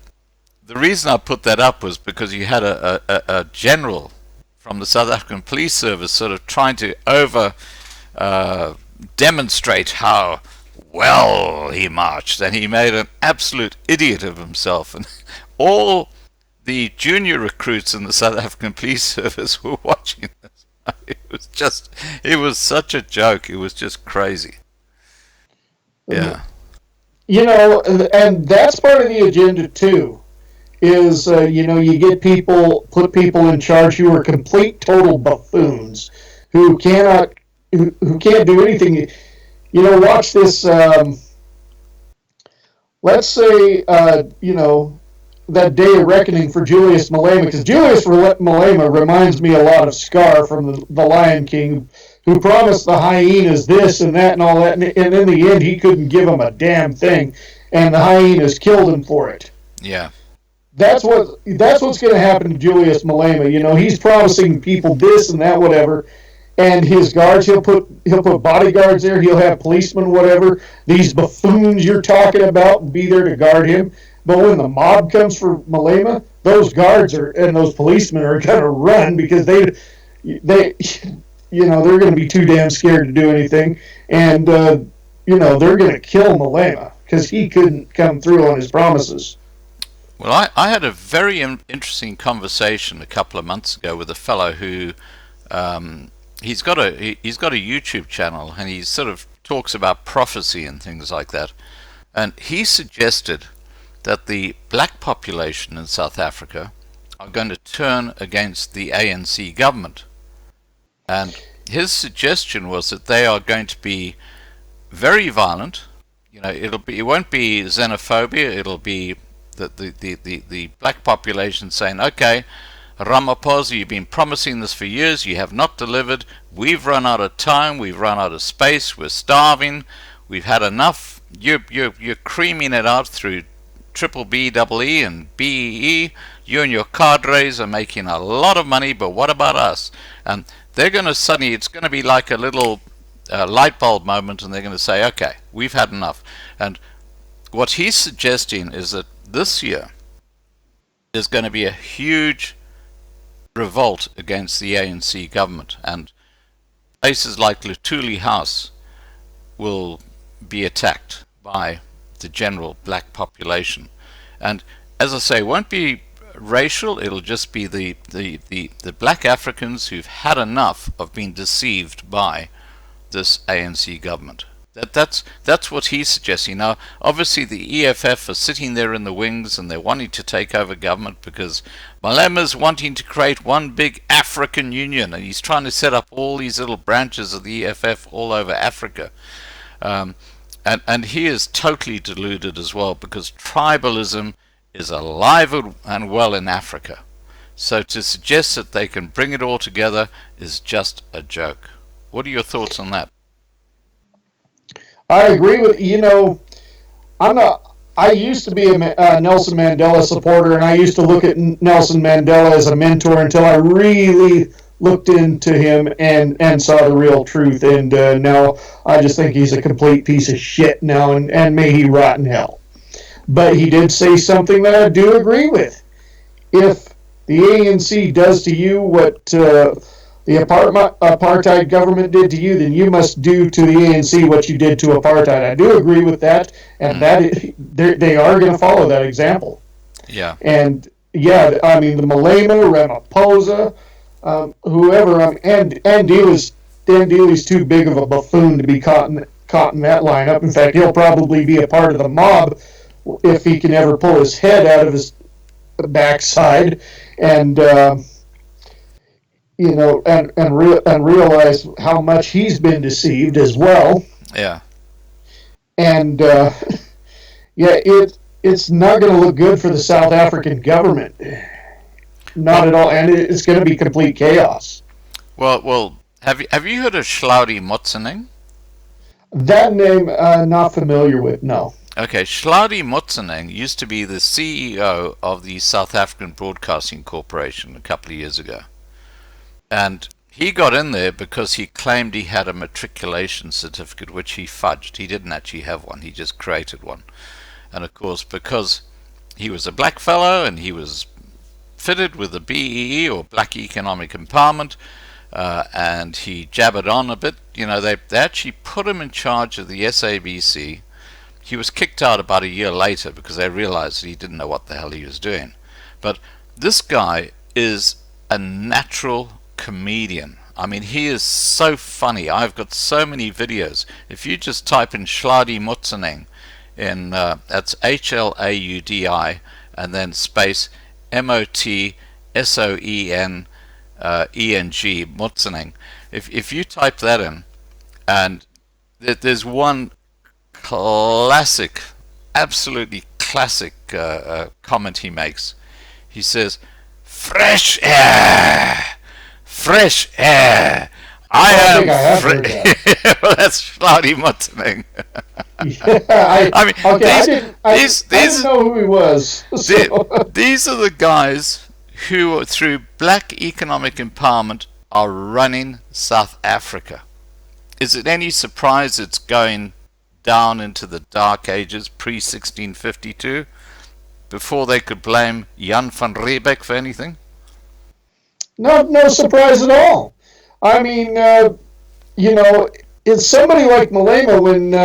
the reason I put that up was because you had a general from the South African Police Service sort of trying to demonstrate how well he marched, and he made an absolute idiot of himself. And all the junior recruits in the South African Police Service were watching this. It was such a joke. It was just crazy. Yeah. And that's part of the agenda too. Is you put people in charge who are complete total buffoons, who can't do anything. Watch this. Let's say that day of reckoning for Julius Malema, because Julius Malema reminds me a lot of Scar from the Lion King, who promised the hyenas this and that and all that, and in the end he couldn't give them a damn thing, and the hyenas killed him for it. Yeah. That's what's going to happen to Julius Malema. He's promising people this and that, whatever, and his guards, he'll put bodyguards there, he'll have policemen, whatever. These buffoons you're talking about will be there to guard him. But when the mob comes for Malema, those guards and those policemen are going to run because they're going to be too damn scared to do anything, and they're going to kill Malema because he couldn't come through on his promises. Well, I had a very interesting conversation a couple of months ago with a fellow who he's got a YouTube channel, and he sort of talks about prophecy and things like that. And he suggested that the black population in South Africa are going to turn against the ANC government. And his suggestion was that they are going to be very violent. It won't be xenophobia. It'll be the black population saying, okay, Ramaphosa, you've been promising this for years, you have not delivered, we've run out of time, we've run out of space, we're starving, we've had enough, you're creaming it out through triple B, double E, and BEE, you and your cadres are making a lot of money, but what about us? And they're going to suddenly, it's going to be like a little light bulb moment, and they're going to say, okay, we've had enough. And what he's suggesting is that this year there's going to be a huge revolt against the ANC government, and places like Lutuli House will be attacked by the general black population. And as I say, it won't be racial, it'll just be the black Africans who've had enough of being deceived by this ANC government. That's what he's suggesting. Now, obviously, the EFF are sitting there in the wings and they're wanting to take over government because Malema's wanting to create one big African union, and he's trying to set up all these little branches of the EFF all over Africa. And he is totally deluded as well, because tribalism is alive and well in Africa. So to suggest that they can bring it all together is just a joke. What are your thoughts on that? I agree with I'm not. I used to be a Nelson Mandela supporter, and I used to look at Nelson Mandela as a mentor until I really looked into him and saw the real truth. And now I just think he's a complete piece of shit now, and may he rot in hell. But he did say something that I do agree with. If the ANC does to you what the apartheid government did to you, then you must do to the ANC what you did to apartheid. I do agree with that, and they are going to follow that example. Yeah. And yeah, I mean the Malema, Ramaphosa, whoever, and Dan Dealey's too big of a buffoon to be caught in that lineup. In fact, he'll probably be a part of the mob if he can ever pull his head out of his backside and. And realize how much he's been deceived as well. Yeah. And it's not going to look good for the South African government. Not at all, and it's going to be complete chaos. Well, have you heard of Hlaudi Motsoeneng? That name, not familiar with. No. Okay, Hlaudi Motsoeneng used to be the CEO of the South African Broadcasting Corporation a couple of years ago. And he got in there because he claimed he had a matriculation certificate, which he fudged. He didn't actually have one. He just created one. And of course, because he was a black fellow and he was fitted with the BEE, or Black Economic Empowerment, and he jabbered on a bit, they actually put him in charge of the SABC. He was kicked out about a year later because they realized that he didn't know what the hell he was doing. But this guy is a natural comedian. I mean, he is so funny. I've got so many videos. If you just type in Hlaudi Motsoeneng, that's HLAUDI and then space MOTSOENENG, Motsoeneng. If you type that in, and there's one classic, absolutely classic comment he makes. He says, "Fresh air. Fresh air. I am well, that's Hlaudi Motsoeneng." I didn't know who he was. These are the guys who, through Black Economic Empowerment, are running South Africa. Is it any surprise it's going down into the dark ages, pre-1652, before they could blame Jan van Riebeeck for anything? No surprise at all. I mean, it's somebody like Malema. When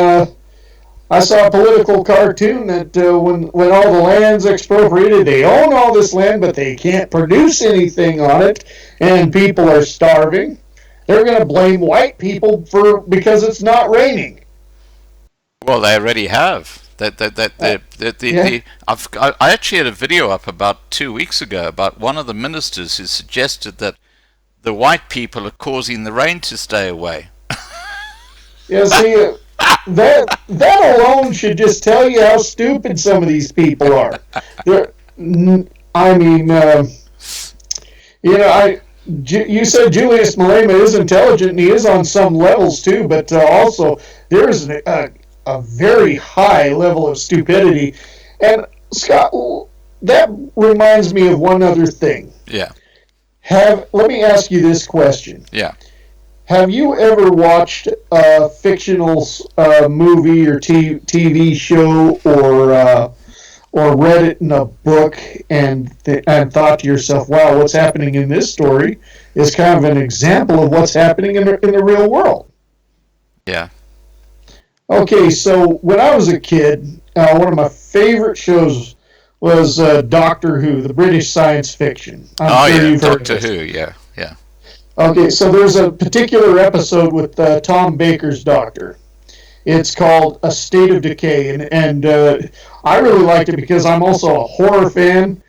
I saw a political cartoon that when all the land's expropriated, they own all this land, but they can't produce anything on it, and people are starving. They're going to blame white people because it's not raining. Well, they already have. I actually had a video up about 2 weeks ago about one of the ministers who suggested that the white people are causing the rain to stay away. Yeah, see, that alone should just tell you how stupid some of these people are. You said Julius Malema is intelligent, and he is on some levels too, but also there's a very high level of stupidity. And Scott, that reminds me of one other thing. Yeah. Let me ask you this question. Yeah. Have you ever watched a fictional movie or TV show or read it in a book and thought to yourself, wow, what's happening in this story is kind of an example of what's happening in the real world? Yeah. Okay, so when I was a kid, one of my favorite shows was Doctor Who, the British science fiction. Doctor Who, yeah. Okay, so there's a particular episode with Tom Baker's doctor. It's called A State of Decay, and I really liked it because I'm also a horror fan,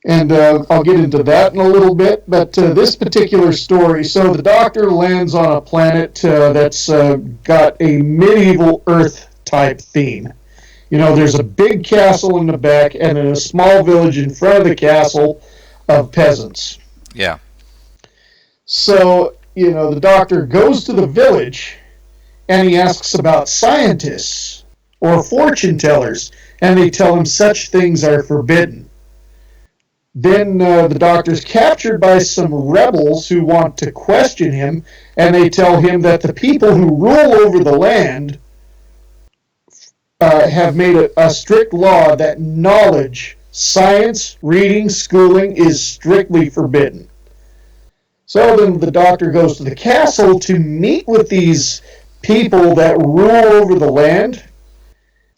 and I'll get into that in a little bit. But this particular story, so the Doctor lands on a planet that's got a medieval Earth type theme. There's a big castle in the back, and then a small village in front of the castle of peasants. Yeah. So, the Doctor goes to the village, and he asks about scientists or fortune tellers, and they tell him such things are forbidden. Then the Doctor's captured by some rebels who want to question him, and they tell him that the people who rule over the land have made a strict law that knowledge, science, reading, schooling is strictly forbidden. So then the Doctor goes to the castle to meet with these people that rule over the land.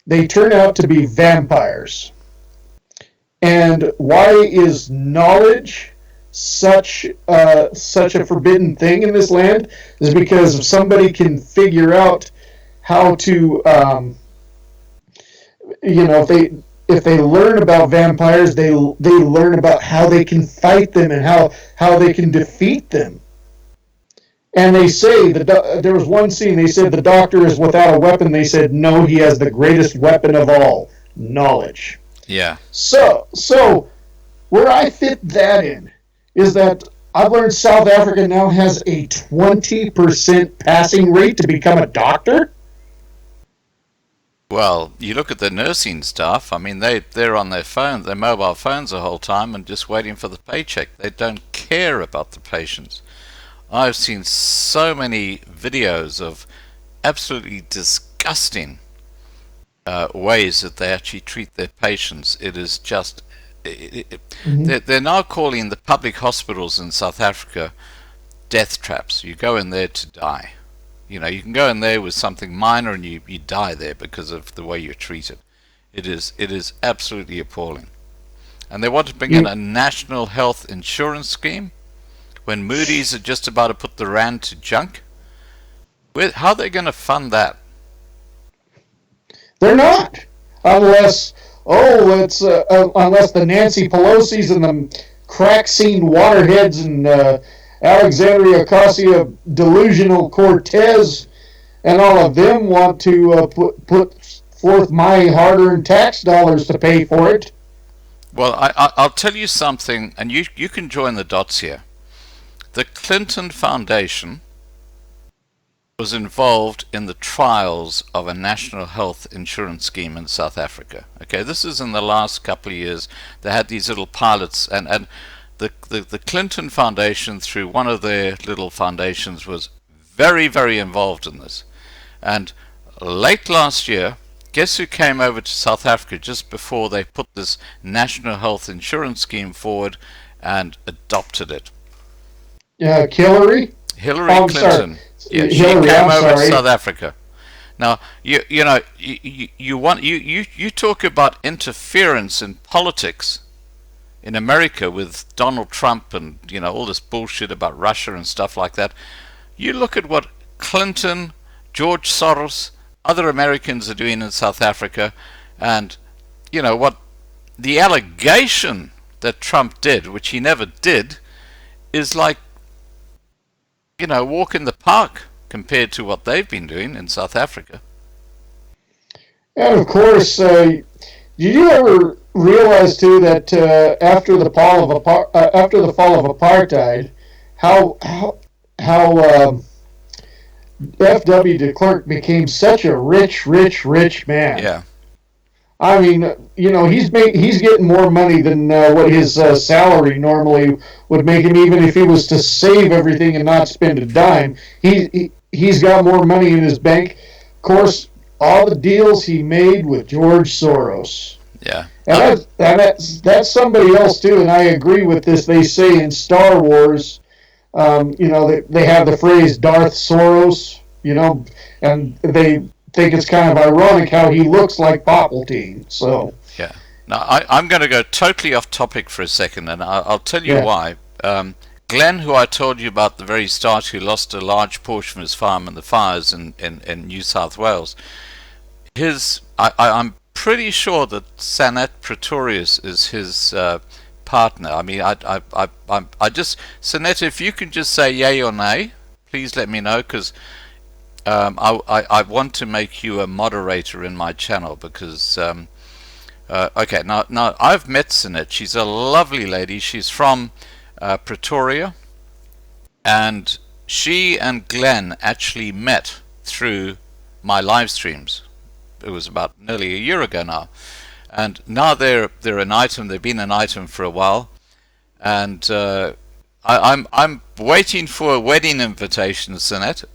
They turn out to be vampires. And why is knowledge such a forbidden thing in this land? Is because if somebody can figure out how to if they learn about vampires, they learn about how they can fight them and how they can defeat them. And they say there was one scene. They said the Doctor is without a weapon. They said no, he has the greatest weapon of all, knowledge. Yeah. So where I fit that in is that I've learned South Africa now has a 20% passing rate to become a doctor. Well, you look at the nursing staff. I mean, they're on their phones, their mobile phones the whole time, and just waiting for the paycheck. They don't care about the patients. I've seen so many videos of absolutely disgusting ways that they actually treat their patients. It is just... They're now calling the public hospitals in South Africa death traps. You go in there to die. You can go in there with something minor and you die there because of the way you're treated. It is absolutely appalling. And they want to bring in a national health insurance scheme when Moody's are just about to put the rand to junk. How are they going to fund that? They're not, unless the Nancy Pelosi's and the crack scene waterheads and Alexandria Ocasio-Delusional Cortez and all of them want to put forth my hard-earned tax dollars to pay for it. Well, I'll tell you something, and you can join the dots here. The Clinton Foundation was involved in the trials of a national health insurance scheme in South Africa. Okay, this is in the last couple of years. They had these little pilots, and the Clinton Foundation, through one of their little foundations, was very, very involved in this. And late last year, guess who came over to South Africa just before they put this national health insurance scheme forward and adopted it? Hillary Clinton. Yeah, she came over to South Africa. Now, you talk about interference in politics in America with Donald Trump and all this bullshit about Russia and stuff like that. You look at what Clinton, George Soros, other Americans are doing in South Africa, and what the allegation that Trump did, which he never did, is like walk in the park compared to what they've been doing in South Africa. And of course, did you ever realize too that after the fall of apartheid, how F.W. de Klerk became such a rich man? Yeah. I mean, he's getting more money than what his salary normally would make him, even if he was to save everything and not spend a dime. He's got more money in his bank. Of course, all the deals he made with George Soros. Yeah. And that's somebody else too. And I agree with this. They say in Star Wars, they have the phrase Darth Soros, and they think it's kind of ironic how he looks like Palpatine. So yeah. Now I'm going to go totally off topic for a second, and I'll tell you why. Glenn, who I told you about at the very start, who lost a large portion of his farm in the fires in New South Wales, I'm pretty sure that Sanat Pretorius is his partner. I mean, I just, Sanat, if you can just say yay or nay, please let me know, because I want to make you a moderator in my channel, because okay, now I've met Sanat. She's a lovely lady. She's from Pretoria, and she and Glenn actually met through my live streams. It was about nearly a year ago now, and now they're an item. They've been an item for a while, and I'm waiting for a wedding invitation, Sanat.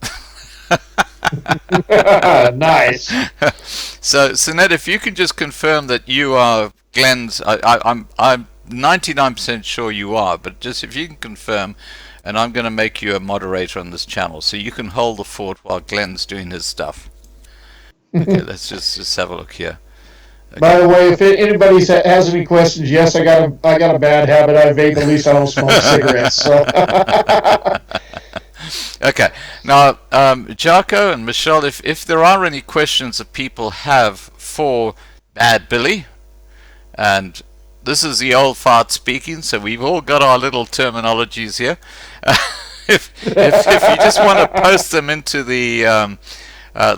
Nice. So, Sanat, if you can just confirm that you are Glenn's, I'm 99% sure you are, but just if you can confirm, and I'm going to make you a moderator on this channel, so you can hold the fort while Glenn's doing his stuff. Okay, let's just have a look here. Okay. By the way, if anybody has any questions, yes, I got a bad habit. I vape. At least I don't smoke cigarettes. So. Okay, now Jarko and Michelle, if there are any questions that people have for Bad Billy, and this is the old fart speaking, so we've all got our little terminologies here. If you just want to post them into the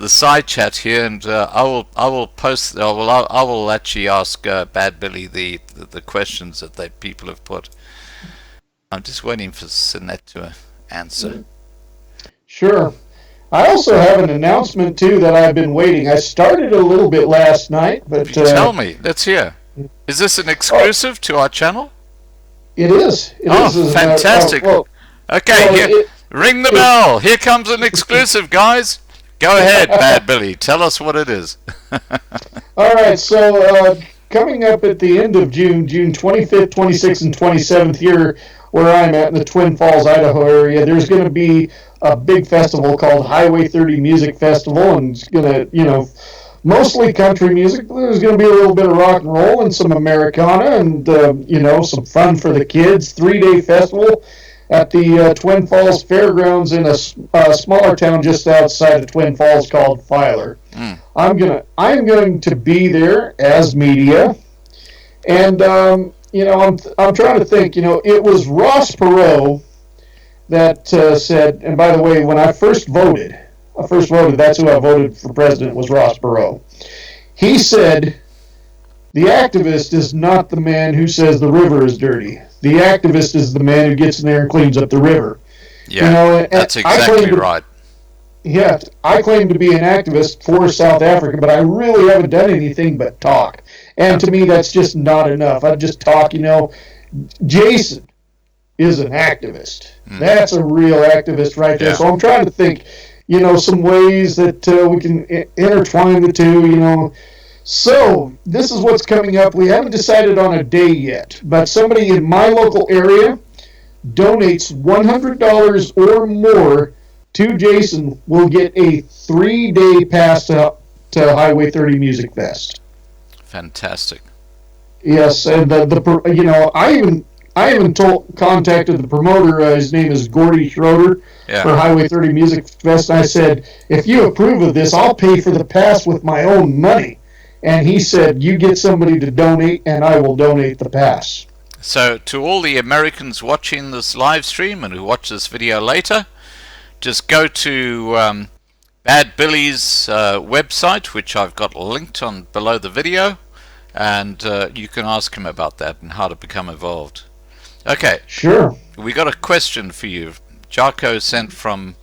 side chat here, and I will post. I will actually ask Bad Billy the questions that people have put. I'm just waiting for Sanat to answer. Sure. I also have an announcement too that I've been waiting. I started a little bit last night, but tell me. Let's hear. Is this an exclusive to our channel? It is. It is fantastic. Okay, ring the bell. Here comes an exclusive, guys. Go ahead, Bad Billy. Tell us what it is. All right. So coming up at the end of June 25th, 26th, and 27th here, where I'm at in the Twin Falls, Idaho area, there's going to be a big festival called Highway 30 Music Festival, and it's going to, mostly country music. There's going to be a little bit of rock and roll and some Americana, and some fun for the kids. 3-day festival at the Twin Falls Fairgrounds in a smaller town just outside of Twin Falls called Filer. I'm going to be there as media, and I'm trying to think. It was Ross Perot that said, and by the way, when I first voted, that's who I voted for president, was Ross Perot. He said, the activist is not the man who says the river is dirty. The activist is the man who gets in there and cleans up the river. Yeah, that's exactly right. Yeah, I claim to be an activist for South Africa, but I really haven't done anything but talk. And to me, that's just not enough. I just talk, Jason is an activist. That's a real activist right there. Yeah. So I'm trying to think, some ways that we can intertwine the two, So this is what's coming up. We haven't decided on a day yet, but somebody in my local area donates $100 or more to Jason will get a 3-day pass to Highway 30 Music Fest. Fantastic. Yes, and I even contacted the promoter. His name is Gordy Schroeder for Highway 30 Music Fest. And I said, if you approve of this, I'll pay for the pass with my own money. And he said, you get somebody to donate, and I will donate the pass. So to all the Americans watching this live stream and who watch this video later, just go to Bad Billy's website, which I've got linked on below the video, and you can ask him about that and how to become involved. Okay. Sure. We got a question for you. Jarko sent from...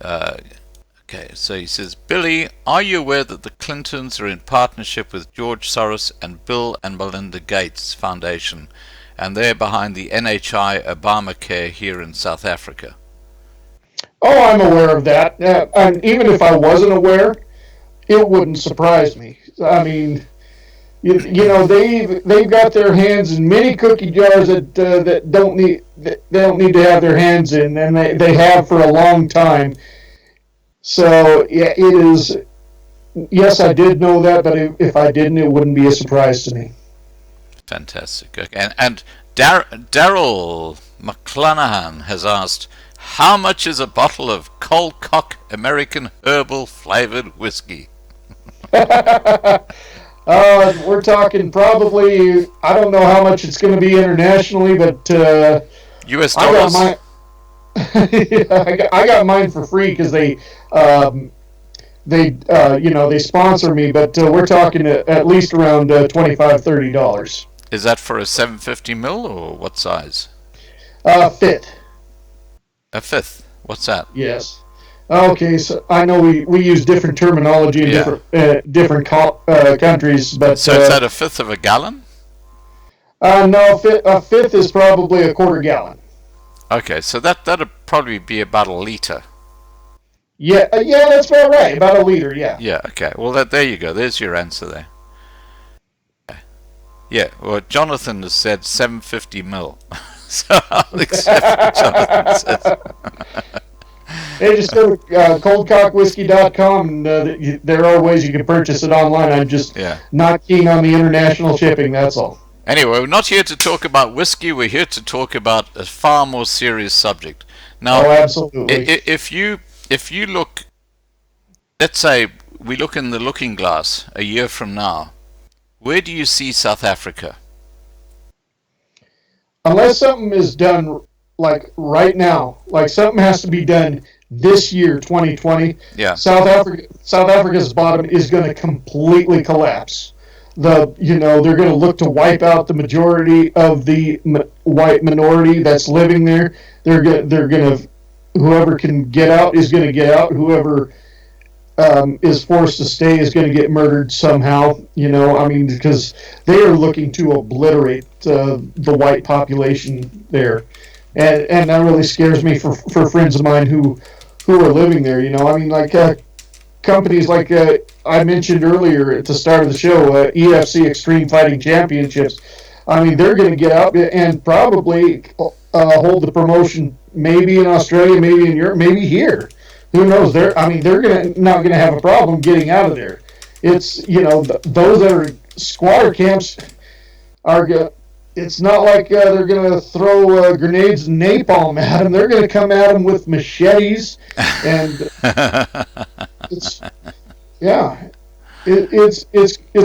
okay, so he says, Billy, are you aware that the Clintons are in partnership with George Soros and Bill and Melinda Gates Foundation, and they're behind the NHI Obamacare here in South Africa? Oh, I'm aware of that. And even if I wasn't aware, it wouldn't surprise me. I mean, they've got their hands in many cookie jars that they don't need to have their hands in, and they have for a long time. So yeah, it is. Yes, I did know that, but if I didn't, it wouldn't be a surprise to me. Fantastic. Okay. And Daryl McClanahan has asked, how much is a bottle of Cold Cock American herbal flavored whiskey? We're talking probably, I don't know how much it's going to be internationally, but US dollars? I got mine for free because they sponsor me, but we're talking at least around $25-$30. Is that for a 750 ml or what size? Fifth. A fifth. What's that? Yes. Okay, so I know we use different terminology in different countries, but so is that a fifth of a gallon? No, a fifth is probably a quarter gallon. Okay, so that'd probably be about a liter. Yeah, that's about right. About a liter, yeah. Yeah. Okay. Well, there you go. There's your answer there. Okay. Yeah. Well, Jonathan has said 750 ml, so I'll accept what Jonathan says. Hey, just go to coldcockwhiskey.com, and there are ways you can purchase it online. I'm just not keen on the international shipping, that's all. Anyway, we're not here to talk about whiskey. We're here to talk about a far more serious subject. Now, absolutely. If you look, let's say we look in the looking glass a year from now, where do you see South Africa? Unless something is done like right now, like something has to be done this year, 2020. Yeah. South Africa's bottom is going to completely collapse. They're going to look to wipe out the majority of the white minority that's living there. They're going to, whoever can get out is going to get out. Whoever is forced to stay is going to get murdered somehow. Because they are looking to obliterate the white population there. And that really scares me for friends of mine who are living there. Companies like I mentioned earlier at the start of the show, EFC Extreme Fighting Championships. They're going to get out and probably hold the promotion maybe in Australia, maybe in Europe, maybe here. Who knows? They're not going to have a problem getting out of there. It's those that are squatter camps are. It's not like they're going to throw grenades and napalm at them. They're going to come at them with machetes, and it's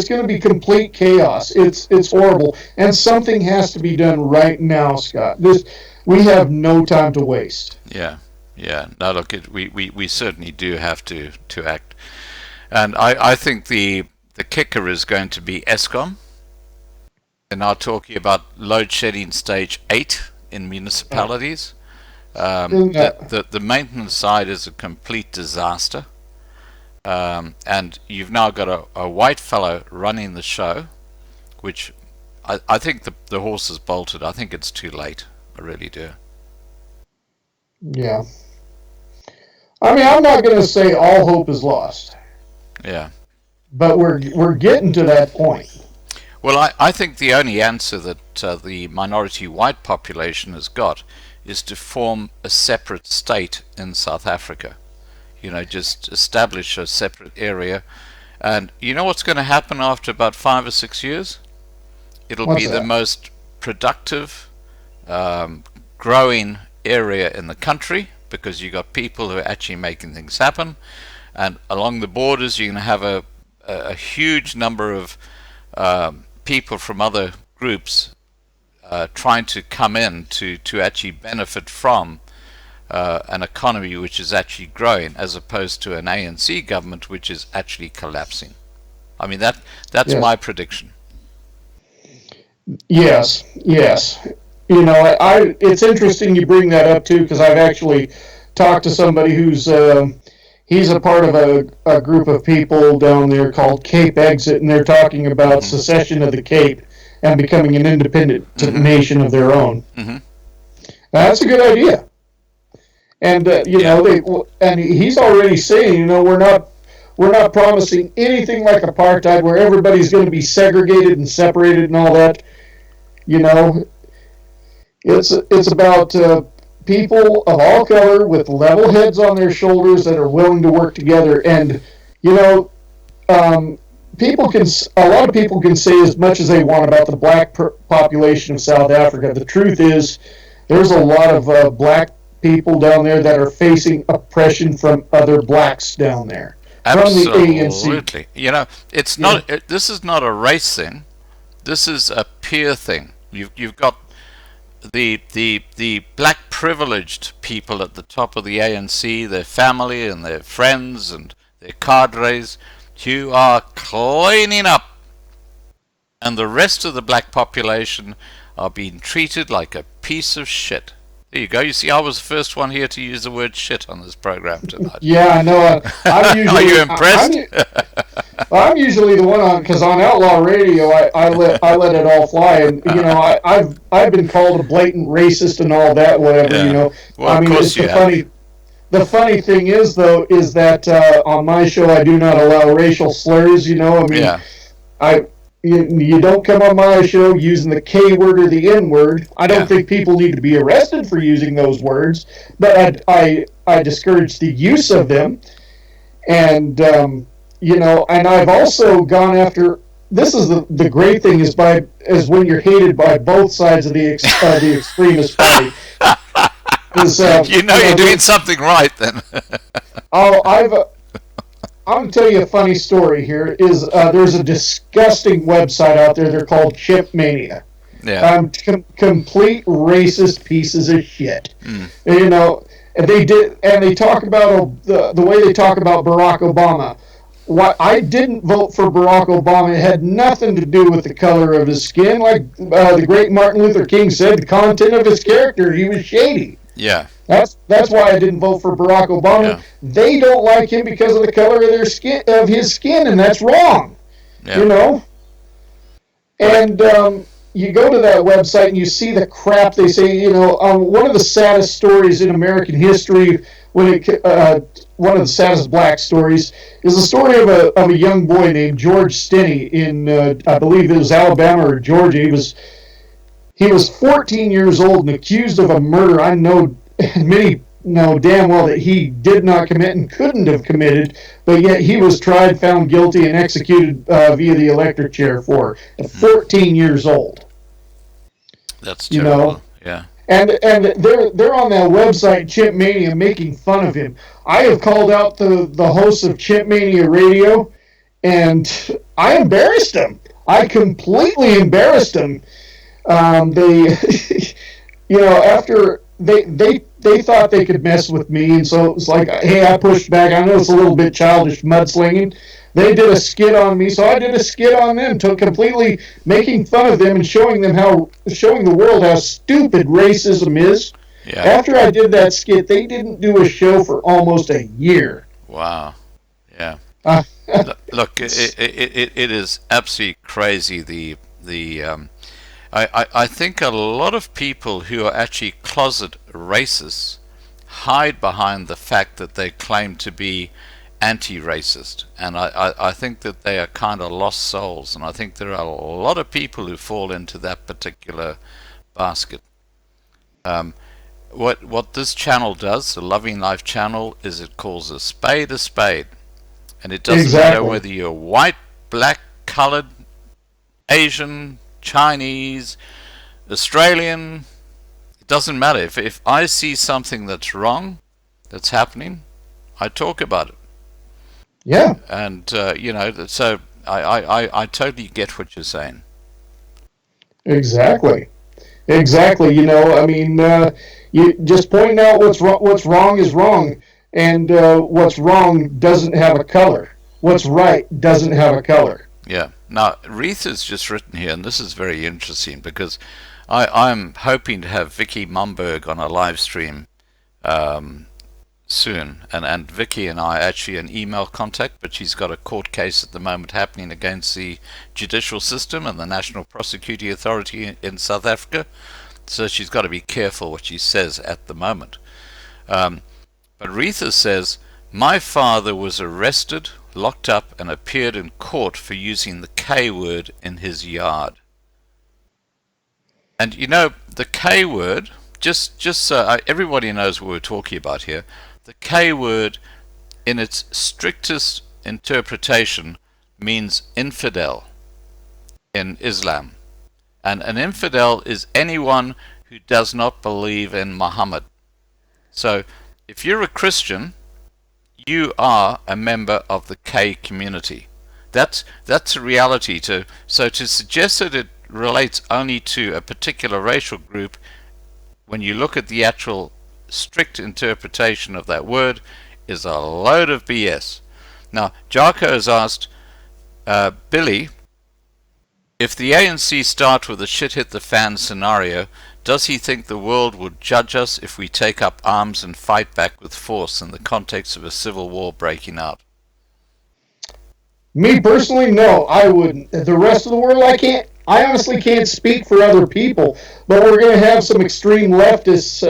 going to be complete chaos. It's horrible, and something has to be done right now, Scott. We have no time to waste. Yeah. No, look, we certainly do have to act, and I think the kicker is going to be Eskom. They're now talking about load shedding stage 8 in municipalities. The maintenance side is a complete disaster. And you've now got a white fellow running the show, which I think the horse has bolted. I think it's too late. I really do. Yeah. I'm not going to say all hope is lost. Yeah. But we're getting to that point. Well, I think the only answer that the minority white population has got is to form a separate state in South Africa. Just establish a separate area. And you know what's going to happen after about 5 or 6 years? It'll be the most productive, growing area in the country, because you've got people who are actually making things happen. And along the borders, you're going to have a huge number of people from other groups trying to come in to actually benefit from an economy which is actually growing, as opposed to an ANC government which is actually collapsing. That's my prediction. Yes. It's interesting you bring that up too, because I've actually talked to somebody who's he's a part of a group of people down there called Cape Exit, and they're talking about secession of the Cape and becoming an independent nation of their own. Mm-hmm. That's a good idea. And and he's already saying, we're not promising anything like apartheid, where everybody's going to be segregated and separated and all that. It's about people of all color with level heads on their shoulders that are willing to work together. And a lot of people can say as much as they want about the black population of South Africa. The truth is, there's a lot of black people down there that are facing oppression from other blacks down there, from the ANC. Absolutely. You know, it's not. This is not a race thing. This is a peer thing. You've got the black privileged people at the top of the ANC, their family and their friends and their cadres, who are cleaning up, and the rest of the black population are being treated like a piece of shit. There you go. You see, I was the first one here to use the word shit on this program tonight. Yeah, I know. I'm usually, are you impressed? I'm usually the one on, because on Outlaw Radio, I let it all fly, and you know, I've been called a blatant racist and all that, whatever. Yeah. You know, Well, I mean, it's the funny. The funny thing is, though, is that on my show I do not allow racial slurs. You know, I mean, you don't come on my show using the K word or the N word. I don't think people need to be arrested for using those words, but I discourage the use of them, and you know, and I've also gone after. This is the great thing is when you're hated by both sides of the extremist party. You know you're doing something right then. I'm going to tell you a funny story here. There's a disgusting website out there. They're called Chimp Mania. Yeah. Complete racist pieces of shit. You know, and they talk about the way they talk about Barack Obama. I didn't vote for Barack Obama. It had nothing to do with the color of his skin. Like the great Martin Luther King said, the content of his character, he was shady. Yeah. That's why I didn't vote for Barack Obama. Yeah. They don't like him because of the color of their skin, of his skin, and that's wrong. Yeah. You know. And you go to that website and you see the crap they say. You know, one of the saddest stories in American history, one of the saddest black stories, is the story of a young boy named George Stinney in I believe it was Alabama or Georgia. He was 14 years old and accused of a murder I know many know damn well that he did not commit and couldn't have committed, but yet he was tried, found guilty, and executed via the electric chair at 14 years old. That's terrible. You know? Yeah. And they're on that website, Chimp Mania, making fun of him. I have called out the hosts of Chimp Mania Radio, and I embarrassed them. I completely embarrassed them. They, you know, after they thought they could mess with me, and so it was like, hey, I pushed back. I know it's a little bit childish mudslinging. They did a skit on me, so I did a skit on them, completely making fun of them and showing the world how stupid racism is. Yeah. After I did that skit, they didn't do a show for almost a year. Wow. Yeah. Look, it is absolutely crazy. I think a lot of people who are actually closet racists hide behind the fact that they claim to be anti-racist, and I think that they are kind of lost souls, and I think there are a lot of people who fall into that particular basket. What this channel does, the Loving Life channel, is it calls a spade, and it doesn't matter whether you're white, black, colored, Asian, Chinese, Australian. It doesn't matter. If I see something that's wrong, that's happening, I talk about it. Yeah. And you know, so I totally get what you're saying. Exactly. You know, I mean, you just point out what's wrong is wrong, and what's wrong doesn't have a color. What's right doesn't have a color. Yeah. Now, Reith has just written here, and this is very interesting because I'm hoping to have Vicky Mumberg on a live stream soon. And Vicky and I are actually in email contact, but she's got a court case at the moment happening against the judicial system and the National Prosecuting Authority in South Africa. So she's got to be careful what she says at the moment. But Retha says, my father was arrested, locked up, and appeared in court for using the K word in his yard. And you know, the K word, just so everybody knows what we're talking about here, the K word in its strictest interpretation means infidel in Islam. And an infidel is anyone who does not believe in Muhammad. So, if you're a Christian, you are a member of the K community. That's a reality. So to suggest that it relates only to a particular racial group, when you look at the actual strict interpretation of that word, is a load of BS. Now, Jarko has asked Billy, if the ANC start with a shit hit the fan scenario, does he think the world would judge us if we take up arms and fight back with force in the context of a civil war breaking out? Me personally, no, I wouldn't. The rest of the world, I honestly can't speak for other people, but we're going to have some extreme leftists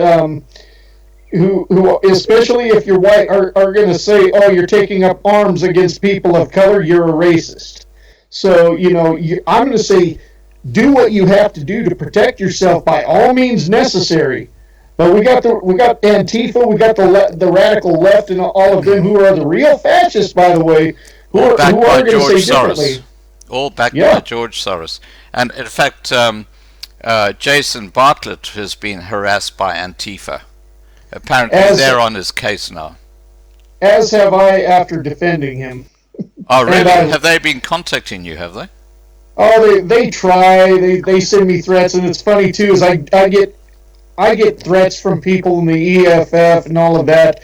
who, especially if you're white, are going to say, oh, you're taking up arms against people of color, you're a racist. So, I'm going to say, do what you have to do to protect yourself by all means necessary. But we got Antifa, we got the radical left, and all of them who are the real fascists, by the way, who are going to say differently. All backed by George Soros. And in fact, Jason Bartlett has been harassed by Antifa. Apparently they're on his case now. As have I after defending him. Oh, really? Have they been contacting you, have they? Oh, they try. They send me threats, and it's funny too. Is I get threats from people in the EFF and all of that.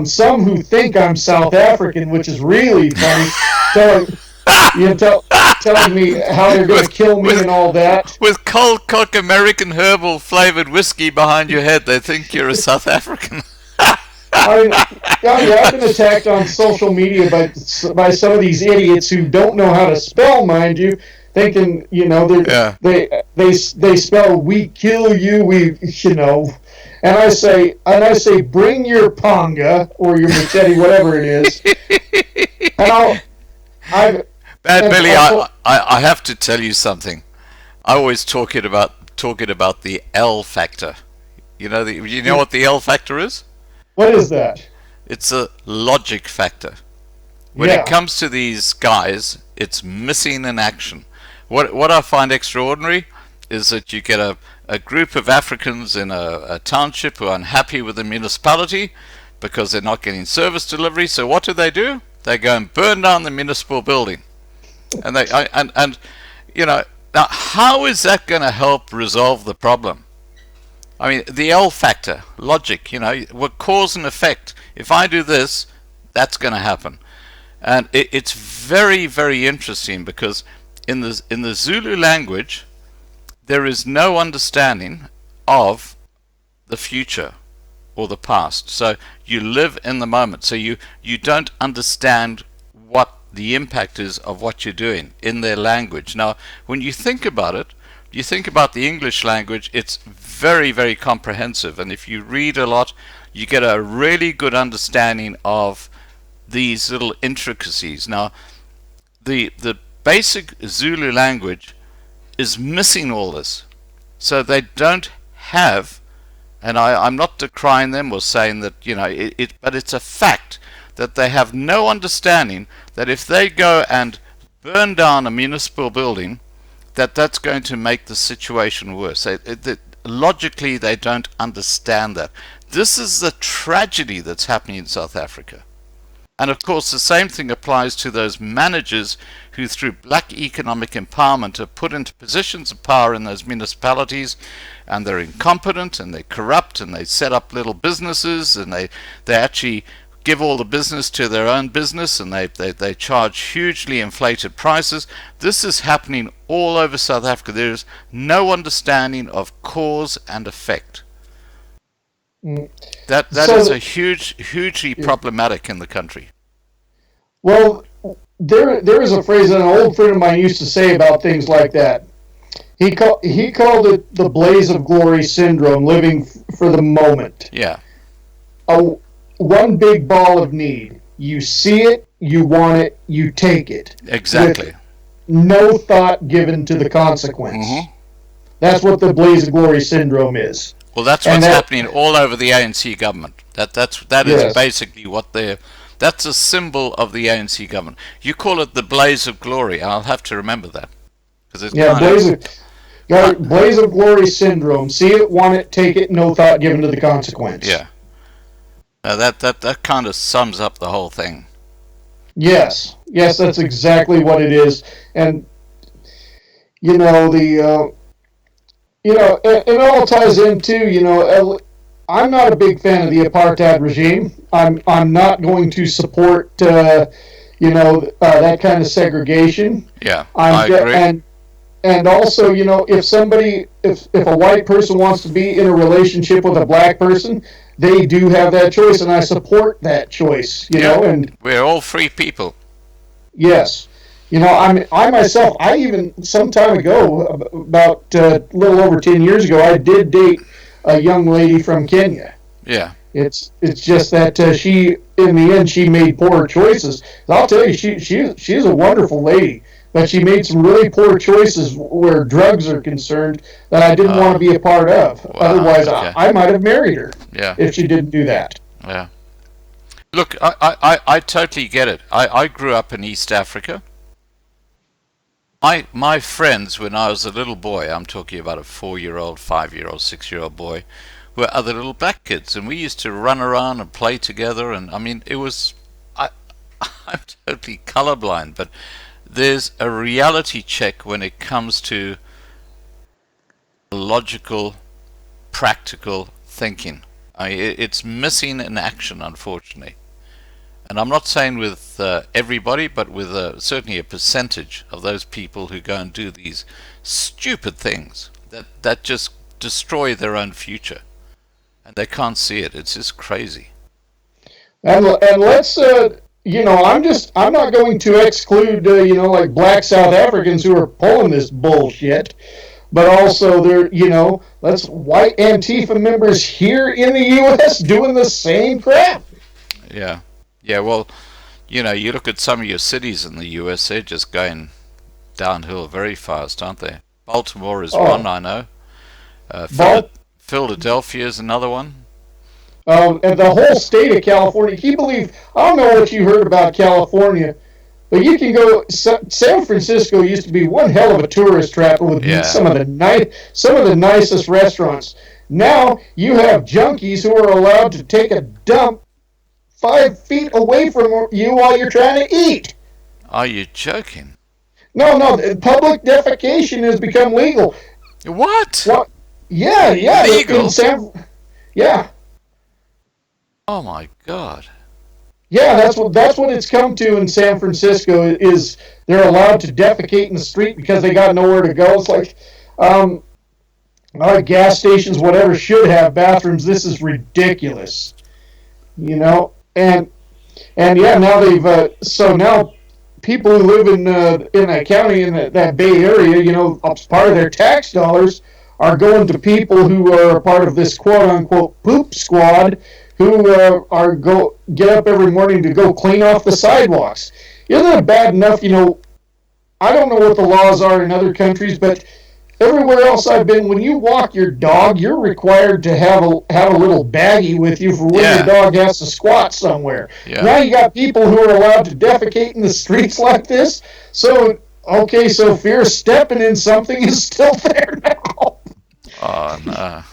Some who think I'm South African, which is really funny. telling me how they're going to kill me and all that. With cold cock American herbal flavored whiskey behind your head, they think you're a South African. I've been attacked on social media by some of these idiots who don't know how to spell, mind you, thinking they spell "we kill you," and I say bring your panga or your machete, whatever it is, and Bad Billy, I have to tell you something. I always talking about the L factor. You know what the L factor is? What is that? It's a logic factor. When it comes to these guys, it's missing in action. What I find extraordinary is that you get a group of Africans in a township who are unhappy with the municipality because they're not getting service delivery. So what do? They go and burn down the municipal building. And now how is that going to help resolve the problem? I mean, the L factor, logic, what cause and effect. If I do this, that's going to happen. And it's very, very interesting because in the Zulu language, there is no understanding of the future or the past. So you live in the moment. So you don't understand what the impact is of what you're doing in their language. Now, when you think about it, you think about the English language, it's very, very comprehensive. And if you read a lot, you get a really good understanding of these little intricacies. Now, the basic Zulu language is missing all this. So they don't have, and I'm not decrying them or saying that, but it's a fact that they have no understanding that if they go and burn down a municipal building, that's going to make the situation worse. Logically, they don't understand that. This is the tragedy that's happening in South Africa. And of course, the same thing applies to those managers who, through black economic empowerment, are put into positions of power in those municipalities, and they're incompetent, and they're corrupt, and they set up little businesses, and they actually give all the business to their own business, and they charge hugely inflated prices. This is happening all over South Africa. There is no understanding of cause and effect. That is a hugely problematic in the country. Well, there is a phrase that an old friend of mine used to say about things like that. He called it the blaze of glory syndrome, living for the moment. Yeah. One big ball of need. You see it, you want it, you take it. Exactly. With no thought given to the consequence. Mm-hmm. That's what the blaze of glory syndrome is. Well, that's what's happening all over the ANC government. That is basically what that's a symbol of the ANC government. You call it the blaze of glory. I'll have to remember that. Blaze of glory syndrome. See it, want it, take it, no thought given to the consequence. Yeah. That kind of sums up the whole thing. Yes, that's exactly what it is. And it all ties into, I'm not a big fan of the apartheid regime. I'm not going to support that kind of segregation. Yeah, I agree. And also, if a white person wants to be in a relationship with a black person, they do have that choice, and I support that choice. And we're all free people. Yes. I myself, some time ago, about a little over 10 years ago, I did date a young lady from Kenya. Yeah. It's just that she, in the end, she made poor choices. I'll tell you, she's a wonderful lady, but she made some really poor choices where drugs are concerned that I didn't want to be a part of. Wow, otherwise, okay. I might have married her if she didn't do that. Yeah. Look, I totally get it. I grew up in East Africa. My friends, when I was a little boy, I'm talking about a 4-year-old, 5-year-old, 6-year-old boy, were other little black kids, and we used to run around and play together, and I mean, it was, I'm totally colorblind, but there's a reality check when it comes to logical, practical thinking. I mean, it's missing in action, unfortunately. And I'm not saying with everybody, but with certainly a percentage of those people who go and do these stupid things that just destroy their own future. And they can't see it. It's just crazy. And let's, I'm not going to exclude, like black South Africans who are pulling this bullshit. But also, let's white Antifa members here in the U.S. doing the same crap. Yeah. Yeah, well, you look at some of your cities in the U.S., they're just going downhill very fast, aren't they? Baltimore is one, I know. Philadelphia is another one. And the whole state of California, can you believe, I don't know what you heard about California, but you can go, San Francisco used to be one hell of a tourist trap with some of the nicest restaurants. Now you have junkies who are allowed to take a dump 5 feet away from you while you're trying to eat. Are you joking? No, public defecation has become legal. What? Yeah. Legal? Yeah. Oh my God. Yeah, that's what it's come to in San Francisco, is they're allowed to defecate in the street because they got nowhere to go. It's like, gas stations, whatever, should have bathrooms. This is ridiculous. And now they've so now people who live in that county, in that Bay Area, part of their tax dollars are going to people who are part of this quote unquote poop squad, who get up every morning to go clean off the sidewalks. Isn't it bad enough? I don't know what the laws are in other countries, but everywhere else I've been, when you walk your dog, you're required to have a little baggie with you for when your dog has to squat somewhere. Yeah. Now you got people who are allowed to defecate in the streets like this. So fear of stepping in something is still there now. Oh no,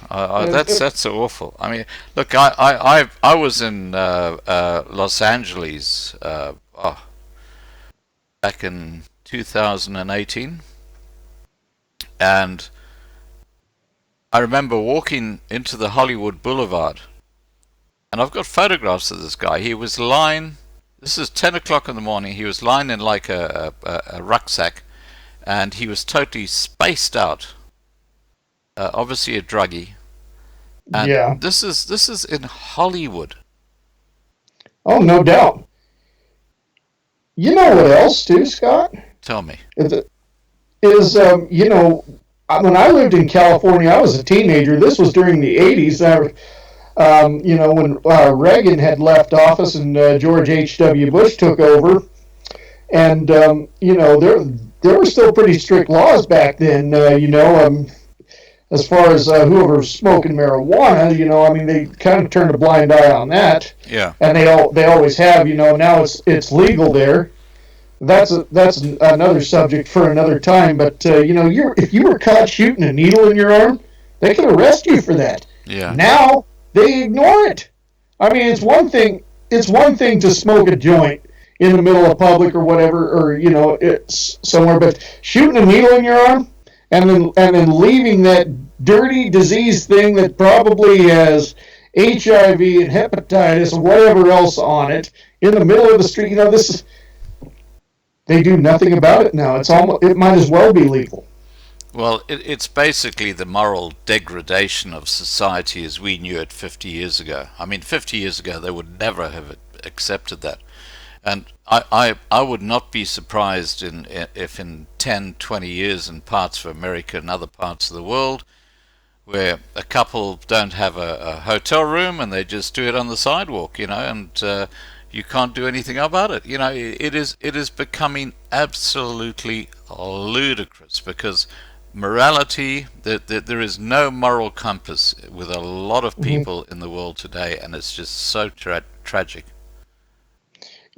that's awful. I mean, look, I was in Los Angeles back in 2018. And I remember walking into the Hollywood Boulevard, and I've got photographs of this guy. He was lying, this is 10 o'clock in the morning, he was lying in like a rucksack, and he was totally spaced out, obviously a druggie. And this is in Hollywood. Oh, no doubt. You know what else too, Scott? Tell me. When I lived in California, I was a teenager. This was during the 80s. When Reagan had left office and George H.W. Bush took over. And, there were still pretty strict laws back then, as far as whoever was smoking marijuana, they kind of turned a blind eye on that. Yeah. And they always have, now it's legal there. that's another subject for another time. But if you were caught shooting a needle in your arm, they could arrest you for that. Yeah. Now they ignore it. I mean, it's one thing. It's one thing to smoke a joint in the middle of public or whatever, or it's somewhere, but shooting a needle in your arm and then leaving that dirty disease thing that probably has HIV and hepatitis and whatever else on it in the middle of the street. They do nothing about it now. It might as well be legal. Well, it's basically the moral degradation of society as we knew it 50 years ago. I mean, 50 years ago, they would never have accepted that. And I would not be surprised if in 10, 20 years in parts of America and other parts of the world, where a couple don't have a hotel room and they just do it on the sidewalk, and you can't do anything about it. It is becoming absolutely ludicrous because morality, there is no moral compass with a lot of people in the world today, and it's just so tragic.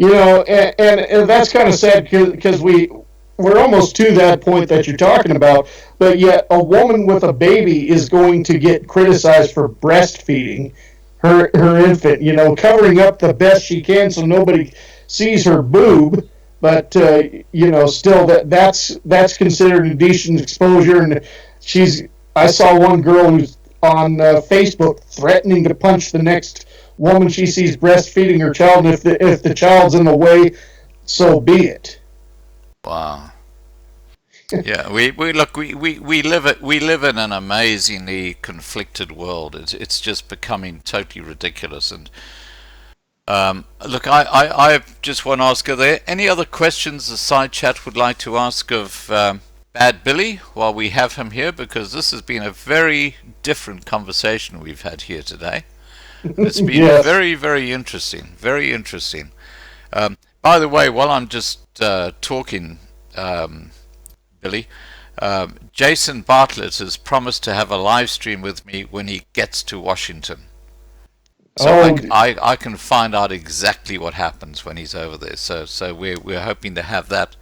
And that's kind of sad because we're almost to that point that you're talking about, but yet a woman with a baby is going to get criticized for breastfeeding her infant, covering up the best she can so nobody sees her boob, but still that's considered indecent exposure. And I saw one girl who's on Facebook threatening to punch the next woman she sees breastfeeding her child, and if the child's in the way, so be it. Wow. Yeah, we live in an amazingly conflicted world. It's just becoming totally ridiculous. And look, I just want to ask: are there any other questions the side chat would like to ask of Bad Billy while we have him here? Because this has been a very different conversation we've had here today. It's been Yes. very, very interesting. Very interesting. By the way, while I'm just talking, Billy, Jason Bartlett has promised to have a live stream with me when he gets to Washington. So I can find out exactly what happens when he's over there. So we're hoping to have that.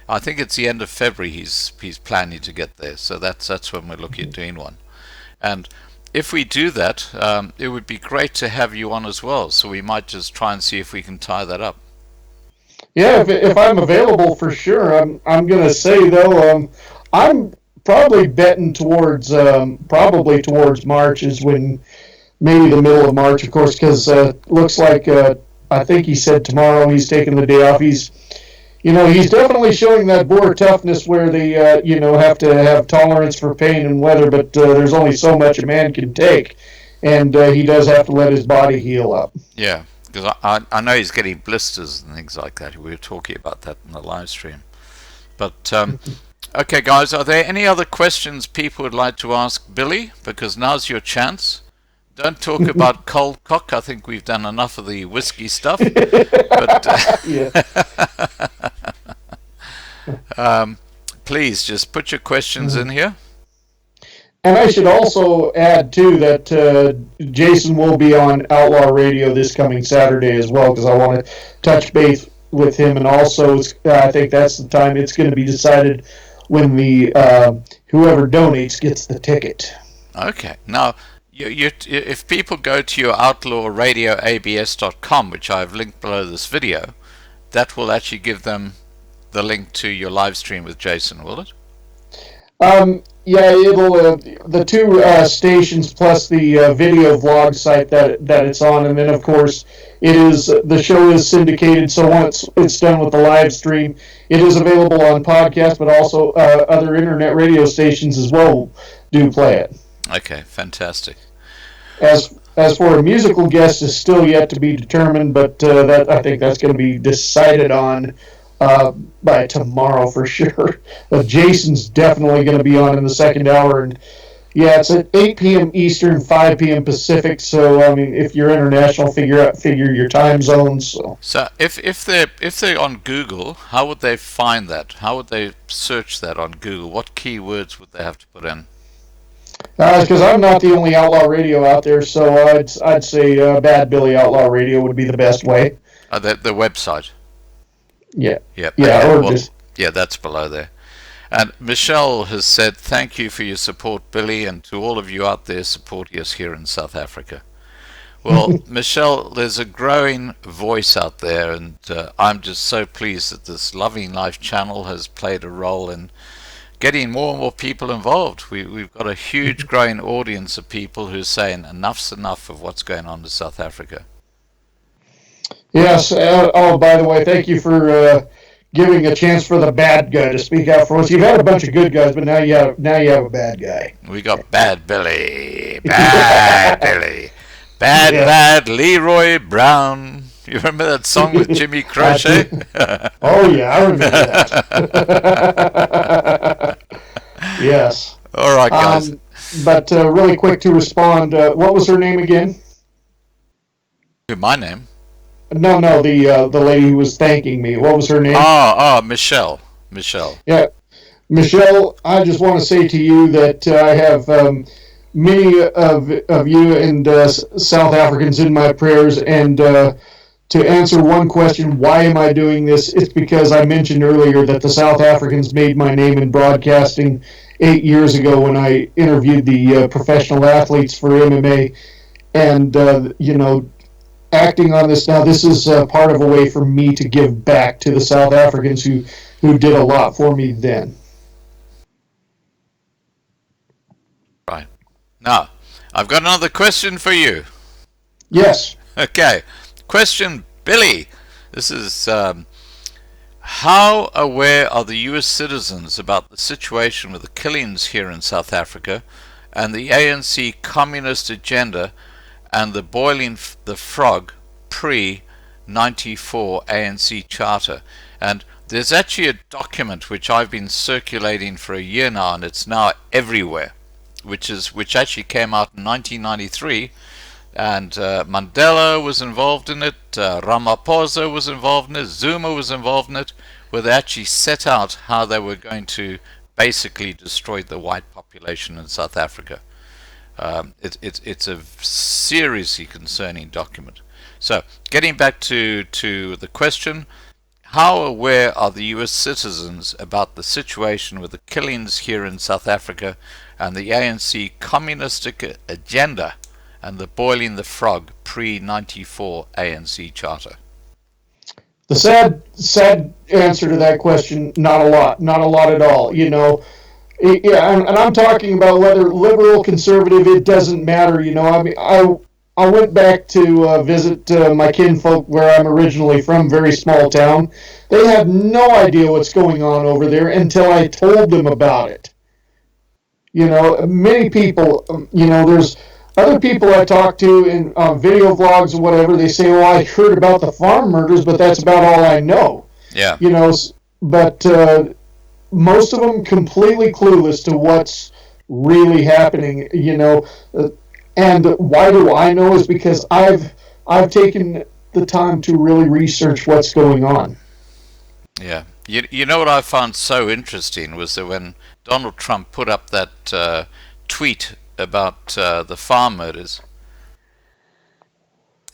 I think it's the end of February he's planning to get there. So that's when we're looking at doing one. And if we do that, it would be great to have you on as well. So we might just try and see if we can tie that up. Yeah, if I'm available for sure. I'm gonna say though, I'm probably betting towards March is when, maybe the middle of March, of course, because looks like I think he said tomorrow he's taking the day off. He's definitely showing that Boer toughness where they have to have tolerance for pain and weather, but there's only so much a man can take, and he does have to let his body heal up. Yeah. Because I know he's getting blisters and things like that. We were talking about that in the live stream. But, okay, guys, are there any other questions people would like to ask Billy? Because now's your chance. Don't talk about cold cock. I think we've done enough of the whiskey stuff. But please, just put your questions in here. And I should also add, too, that Jason will be on Outlaw Radio this coming Saturday as well, because I want to touch base with him. And also, I think that's the time it's going to be decided when whoever donates gets the ticket. Okay. Now, if people go to your outlawradioabs.com, which I've linked below this video, that will actually give them the link to your live stream with Jason, will it? Yeah, it'll the two stations plus the video vlog site that it's on, and then of course the show is syndicated. So once it's done with the live stream, it is available on podcast, but also other internet radio stations as well do play it. Okay, fantastic. As for a musical guest, is still yet to be determined, but I think that's going to be decided on by tomorrow for sure. But Jason's definitely going to be on in the second hour, and yeah, it's at 8 p.m. Eastern, 5 p.m. Pacific. So I mean, if you're international, figure your time zones. So if they're on Google, how would they find that? How would they search that on Google? What keywords would they have to put in? Because I'm not the only Outlaw Radio out there, so I'd say Bad Billy Outlaw Radio would be the best way. The website. Yeah. Yeah. Yeah. Okay. Or Well, just. yeah, that's below there. And Michelle has said, thank you for your support, Billy, and to all of you out there supporting us here in South Africa. Well, Michelle, there's a growing voice out there, and I'm just so pleased that this Loving Life channel has played a role in getting more and more people involved. We've got a huge growing audience of people who are saying enough's enough of what's going on in South Africa. Yes. Oh, by the way, thank you for giving a chance for the bad guy to speak out for us. You've had a bunch of good guys, but now you have a bad guy. We got Bad Billy, Bad Billy, Bad Leroy Brown. You remember that song with Jimmy Crochet? Oh yeah, I remember that. Yes. All right, guys. But really quick to respond, what was her name again? My name? No, the lady who was thanking me. What was her name? Michelle. Michelle. Yeah, Michelle. I just want to say to you that I have many of you and South Africans in my prayers. And to answer one question, why am I doing this? It's because I mentioned earlier that the South Africans made my name in broadcasting 8 years ago when I interviewed the professional athletes for MMA, and acting on this now, this is part of a way for me to give back to the South Africans who did a lot for me then. Right. Now, I've got another question for you. Yes. Okay. Question, Billy. This is, how aware are the U.S. citizens about the situation with the killings here in South Africa and the ANC communist agenda and the boiling the frog pre-94 ANC Charter? And there's actually a document which I've been circulating for a year now, and it's now everywhere, which actually came out in 1993, and Mandela was involved in it, Ramaphosa was involved in it, Zuma was involved in it, where they actually set out how they were going to basically destroy the white population in South Africa. It's a seriously concerning document. So, getting back to the question, how aware are the US citizens about the situation with the killings here in South Africa and the ANC communistic agenda and the boiling the frog pre-94 ANC Charter? The sad answer to that question, not a lot at all. Yeah, and I'm talking about whether liberal, conservative, it doesn't matter. I mean, I went back to visit my kinfolk where I'm originally from, very small town. They have no idea what's going on over there until I told them about it. Many people, there's other people I talk to in video vlogs or whatever, they say, well, I heard about the farm murders, but that's about all I know. Yeah. But most of them completely clueless to what's really happening, and why do I know is because I've taken the time to really research what's going on. Yeah. You know what I found so interesting was that when Donald Trump put up that tweet about the farm murders,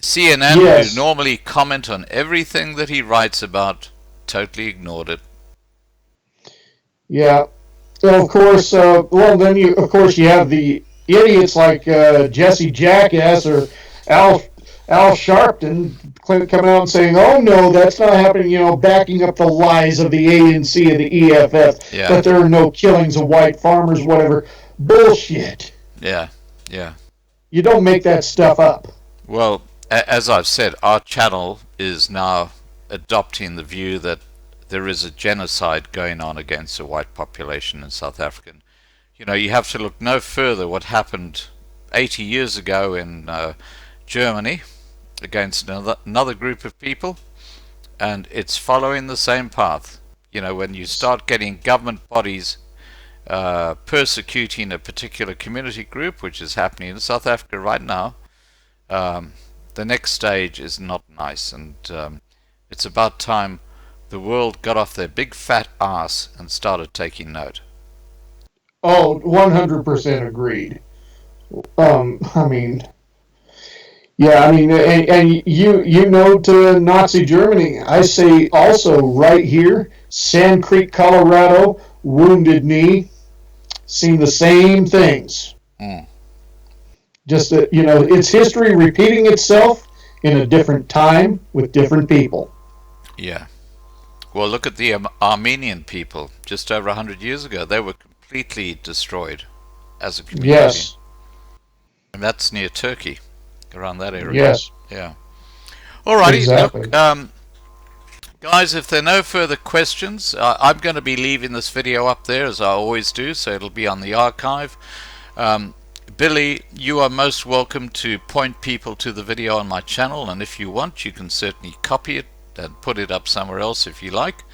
CNN, Yes. who normally comment on everything that he writes about, totally ignored it. Yeah. So of course, then you have the idiots like Jesse Jackass or Al Sharpton coming out and saying, "Oh no, that's not happening." Backing up the lies of the ANC and the EFF that there are no killings of white farmers, whatever. Bullshit. Yeah. You don't make that stuff up. Well, as I've said, our channel is now adopting the view that there is a genocide going on against the white population in South Africa. You have to look no further what happened 80 years ago in Germany against another group of people, and it's following the same path. When you start getting government bodies persecuting a particular community group, which is happening in South Africa right now, the next stage is not nice, and it's about time the world got off their big fat ass and started taking note. Oh, 100% agreed. I mean, Yeah, I mean, and you know, to Nazi Germany, I say also right here, Sand Creek, Colorado, Wounded Knee, seen the same things. Mm, Just that, it's history repeating itself in a different time with different people. yeah. Well, look at the Armenian people just over 100 years ago. They were completely destroyed as a community. Yes, And that's near Turkey, around that area. yes, Yeah. Alrighty, exactly. look, guys, if there are no further questions, I'm going to be leaving this video up there as I always do, so it'll be on the archive. Billy, you are most welcome to point people to the video on my channel, and if you want, you can certainly copy it and put it up somewhere else if you like.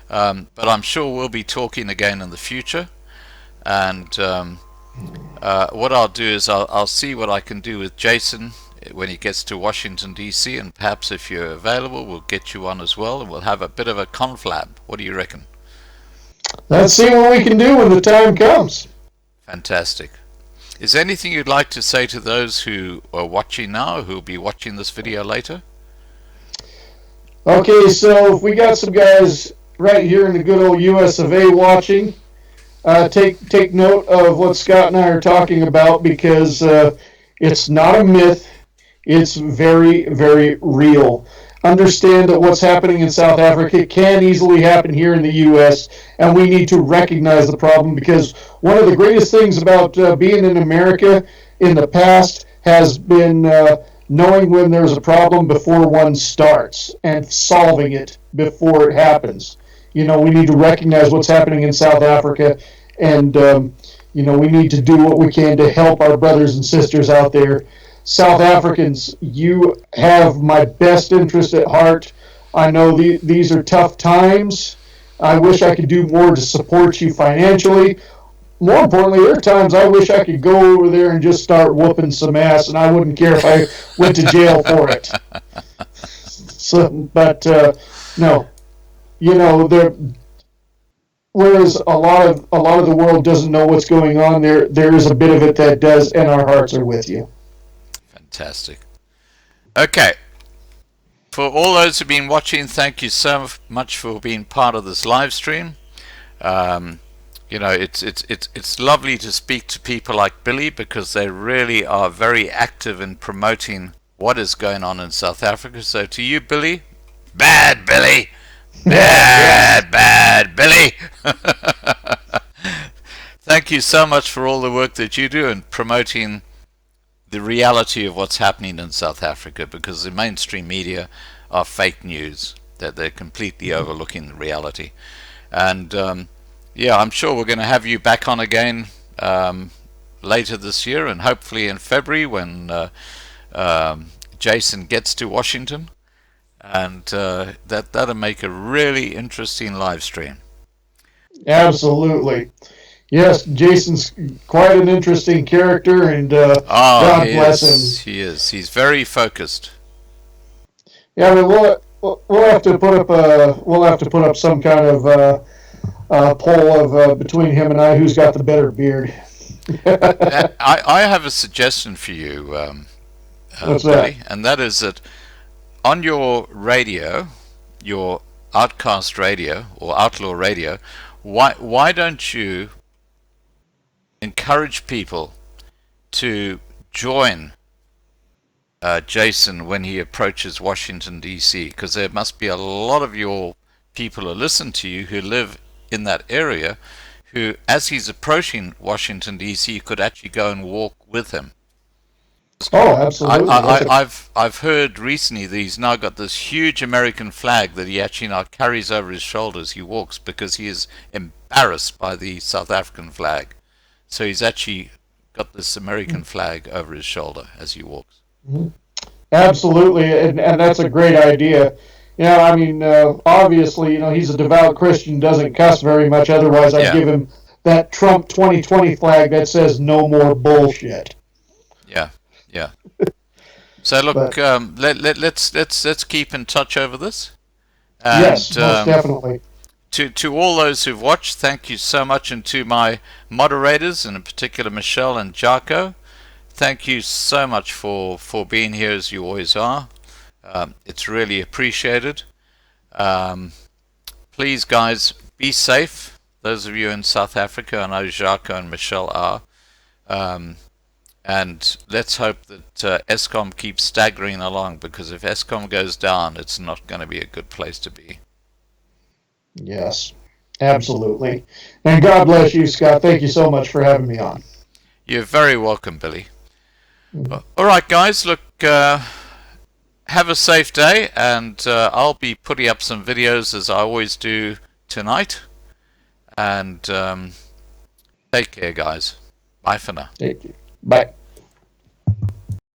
But I'm sure we'll be talking again in the future. And what I'll do is I'll see what I can do with Jason when he gets to Washington, D.C., and perhaps if you're available, we'll get you on as well, and we'll have a bit of a conflab. What do you reckon? Let's see what we can do when the time comes. Fantastic. Is there anything you'd like to say to those who are watching now, who will be watching this video later? Okay, so if we got some guys right here in the good old US of A watching, take note of what Scott and I are talking about, because it's not a myth. It's very, very real. Understand that what's happening in South Africa can easily happen here in the U.S., and we need to recognize the problem, because one of the greatest things about being in America in the past has been knowing when there's a problem before one starts and solving it before it happens. We need to recognize what's happening in South Africa, and we need to do what we can to help our brothers and sisters out there. South Africans, you have my best interest at heart. I know these are tough times. I wish I could do more to support you financially. More importantly, there are times I wish I could go over there and just start whooping some ass, and I wouldn't care if I went to jail for it. So, but no, there. Whereas a lot of the world doesn't know what's going on, there is a bit of it that does, and our hearts are with you. Fantastic. Okay. For all those who've been watching, thank you so much for being part of this live stream. It's lovely to speak to people like Billy, because they really are very active in promoting what is going on in South Africa. So to you, Billy, bad Billy, bad Billy. Thank you so much for all the work that you do in promoting the reality of what's happening in South Africa, because the mainstream media are fake news, that they're completely overlooking the reality. And I'm sure we're going to have you back on again later this year, and hopefully in February when Jason gets to Washington, and that'll make a really interesting live stream. Absolutely. Yes, Jason's quite an interesting character, and God bless him. He is. He's very focused. Yeah, I mean, we'll have to put up some kind of poll of between him and I, who's got the better beard. I have a suggestion for you, What's Billy, that? and that is that on your radio, your Outcast Radio or Outlaw Radio, why don't you encourage people to join Jason when he approaches Washington, D.C., because there must be a lot of your people who listen to you who live in that area who, as he's approaching Washington, D.C., could actually go and walk with him. Oh, absolutely. I've heard recently that he's now got this huge American flag that he actually now carries over his shoulder as he walks, because he is embarrassed by the South African flag. So he's actually got this American flag over his shoulder as he walks. Mm-hmm. Absolutely, and that's a great idea. I mean, obviously, he's a devout Christian, doesn't cuss very much. Otherwise, I'd give him that Trump 2020 flag that says "No more bullshit." Yeah. So look, let's keep in touch over this. And, yes, most definitely. To all those who've watched, thank you so much, and to my moderators, and in particular Michelle and Jaco, thank you so much for being here as you always are. It's really appreciated. Please, guys, be safe. Those of you in South Africa, I know Jacques and Michelle are. And let's hope that Eskom keeps staggering along, because if Eskom goes down, it's not going to be a good place to be. Yes, absolutely. And God bless you, Scott. Thank you so much for having me on. You're very welcome, Billy. All right, guys, look, have a safe day, and I'll be putting up some videos as I always do tonight. And take care, guys. Bye for now. Thank you. Bye.